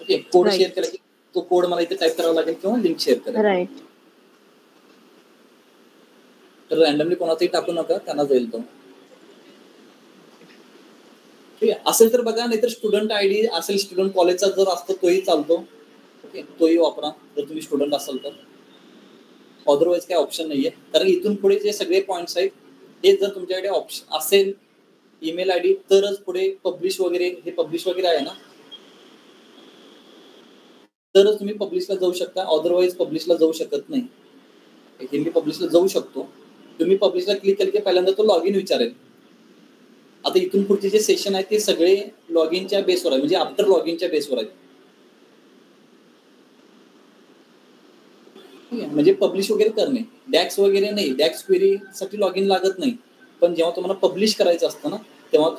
ओके, कोड शेअर केला की तो कोड मला इथे टाईप करावा लागेल किंवा लिंक शेअर करेल. तर रँडमली कोणाचाही टाकू नका, त्यांना जाईल तो. ठीक आहे. असेल तर बघा, नाहीतर स्टुडंट आयडी असेल, स्टुडंट कॉलेजचा जर असतो तोही चालतो. ओके, तोही वापरा जर तुम्ही स्टुडंट असाल तर. अदरवाईज काही ऑप्शन नाहीये, कारण इथून पुढे जे सगळे पॉईंट्स आहेत हे जर तुमच्याकडे ऑप्शन असेल ईमेल आयडी तरच पुढे पब्लिश वगैरे, हे पब्लिश वगैरे आहे ना, तरच तुम्ही पब्लिशला जाऊ शकता. अदरवाईज पब्लिशला जाऊ शकत नाही. हे मी पब्लिशला जाऊ शकतो. तुम्ही पब्लिशला क्लिक केलं की पहिल्यांदा तो लॉग इन विचारेल. आता इथून पुढचे जे सेशन आहेत ते सगळे लॉग इनच्या बेसवर आहे, म्हणजे आफ्टर लॉग इनच्या बेसवर आहेत. म्हणजे पब्लिश वगैरे करणे, डॅक्स वगैरे नाही, डॅक्स क्वेरी साठी लॉग इन लागत नाही. पण जेव्हा तुम्हाला पब्लिश करायचं असतं ना, तेव्हा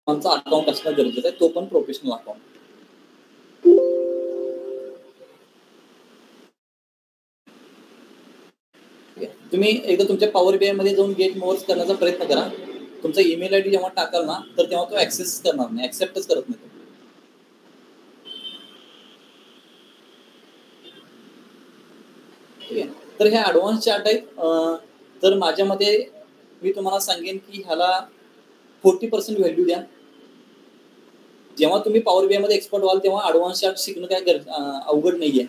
तुमचा अकाउंट असणं गरजेचं आहे, तो पण प्रोफेशनल अकाउंट. तुम्ही एकदा तुमच्या पॉवर बीआय मध्ये जाऊन गेट मोअर्स करण्याचा प्रयत्न करा. तुमचा ईमेल आयडी जेव्हा टाकाल ना, तर तेव्हा तो ऍक्सेस करणार नाही, ऍक्सेप्टच करत नाही. ठीक आहे, तर हे ऍडव्हान्स चार्ट आहेत. तर माझ्या मते मी तुम्हाला सांगेन की ह्याला 40% व्हॅल्यू द्या. जेव्हा तुम्ही पॉवर बीआय मध्ये एक्सपर्ट व्हाल तेव्हा ऍडव्हान्स चार्ट शिकणं काय अवघड नाहीये.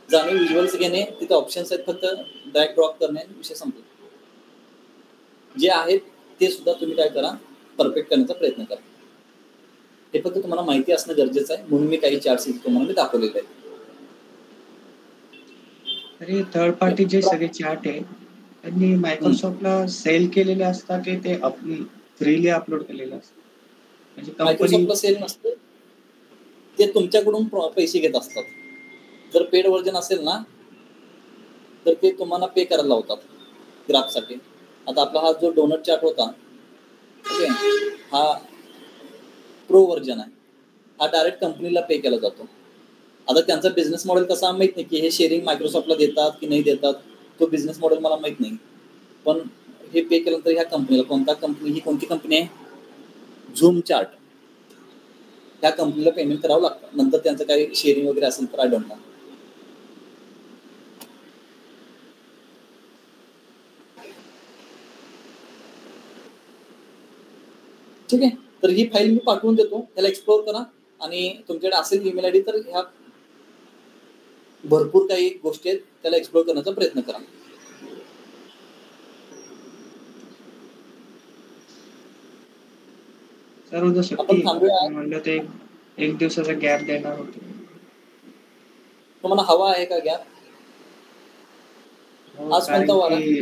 जाणे, व्हिज्युअल्स घेणे, तिथे ऑप्शन्स आहेत, फक्त ड्रॅग ड्रॉप करणे आणि विषय संपला. जे आहेत ते सुद्धा तुम्ही काय करा, परफेक्ट करण्याचा प्रयत्न करा. हे फक्त तुम्हाला माहिती असणं गरजेचं आहे, म्हणून मी काही चार्ट्स तुम्हाला मी दाखवलेले आहेत. अरे थर्ड पार्टी जे सगळे चार्ट आहे त्यांनी मायक्रोसॉफ्टला सेल केलेले असतात की ते फ्रीली अपलोड केलेले असतात? म्हणजे मायक्रोसॉफ्टला सेल नसतं, ते तुमच्याकडून पैसे घेत असतात. जर पेड व्हर्जन असेल ना तर ते तुम्हाला पे करायला लावतात ग्राफसाठी. आता आपला हा जो डोनट चार्ट होता, ओके, हा प्रो व्हर्जन आहे, हा डायरेक्ट कंपनीला पे केला जातो. आता त्यांचा बिझनेस मॉडेल कसा माहित नाही की हे शेअरिंग मायक्रोसॉफ्टला देतात की नाही देतात, तो बिझनेस मॉडेल मला माहित नाही. पण हे पे केल्यानंतर ह्या कंपनीला, कोणता कंपनी, ही कोणती कंपनी आहे, झूम चार्ट, ह्या कंपनीला पेमेंट करावं लागतं. नंतर त्यांचं काही शेअरिंग वगैरे असेल तर आय डोंट नो. ठीक आहे, तर ही फाईल मी पाठवून देतो, त्याला एक्सप्लोर करा. आणि तुमच्याकडे असेल ईमेल आयडी तर ह्या भरपूर काही गोष्टी आहेत, त्याला एक्सप्लोर करण्याचा प्रयत्न करा. आपण थांबूया. म्हणलं ते एक दिवसाचा गॅप देणार होतो. तुम्हाला हवा आहे का गॅप? आज कोणता वार आहे?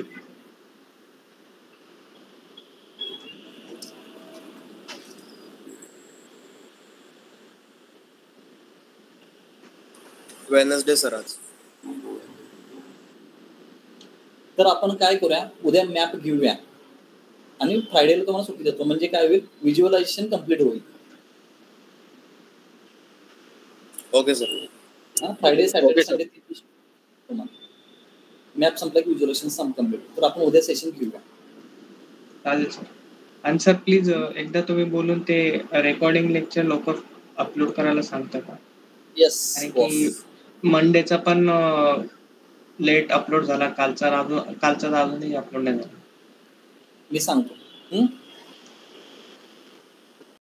वेडनेसडे सर आज. तर आपण काय करूया, उद्या मॅप घेऊया आणि फ्रायडेला तुम्हाला सुट्टी देतो. म्हणजे काय होईल, व्हिज्युअलायझेशन कम्प्लीट होईल. Okay sir. Friday, Saturday, Sunday map संपला की व्हिज्युअलायझेशन कम्प्लीट. तर आपण उद्या सेशन घेऊया. चालेल सर. आणि सर प्लीज एकदा तुम्ही बोलून ते रेकॉर्डिंग लेक्चर लवकर अपलोड करायला सांगता का? येस. की मंडेचा पण लेट अपलोड झाला, कालचा अजूनही अपलोड नाही झाला. मी सांगतो.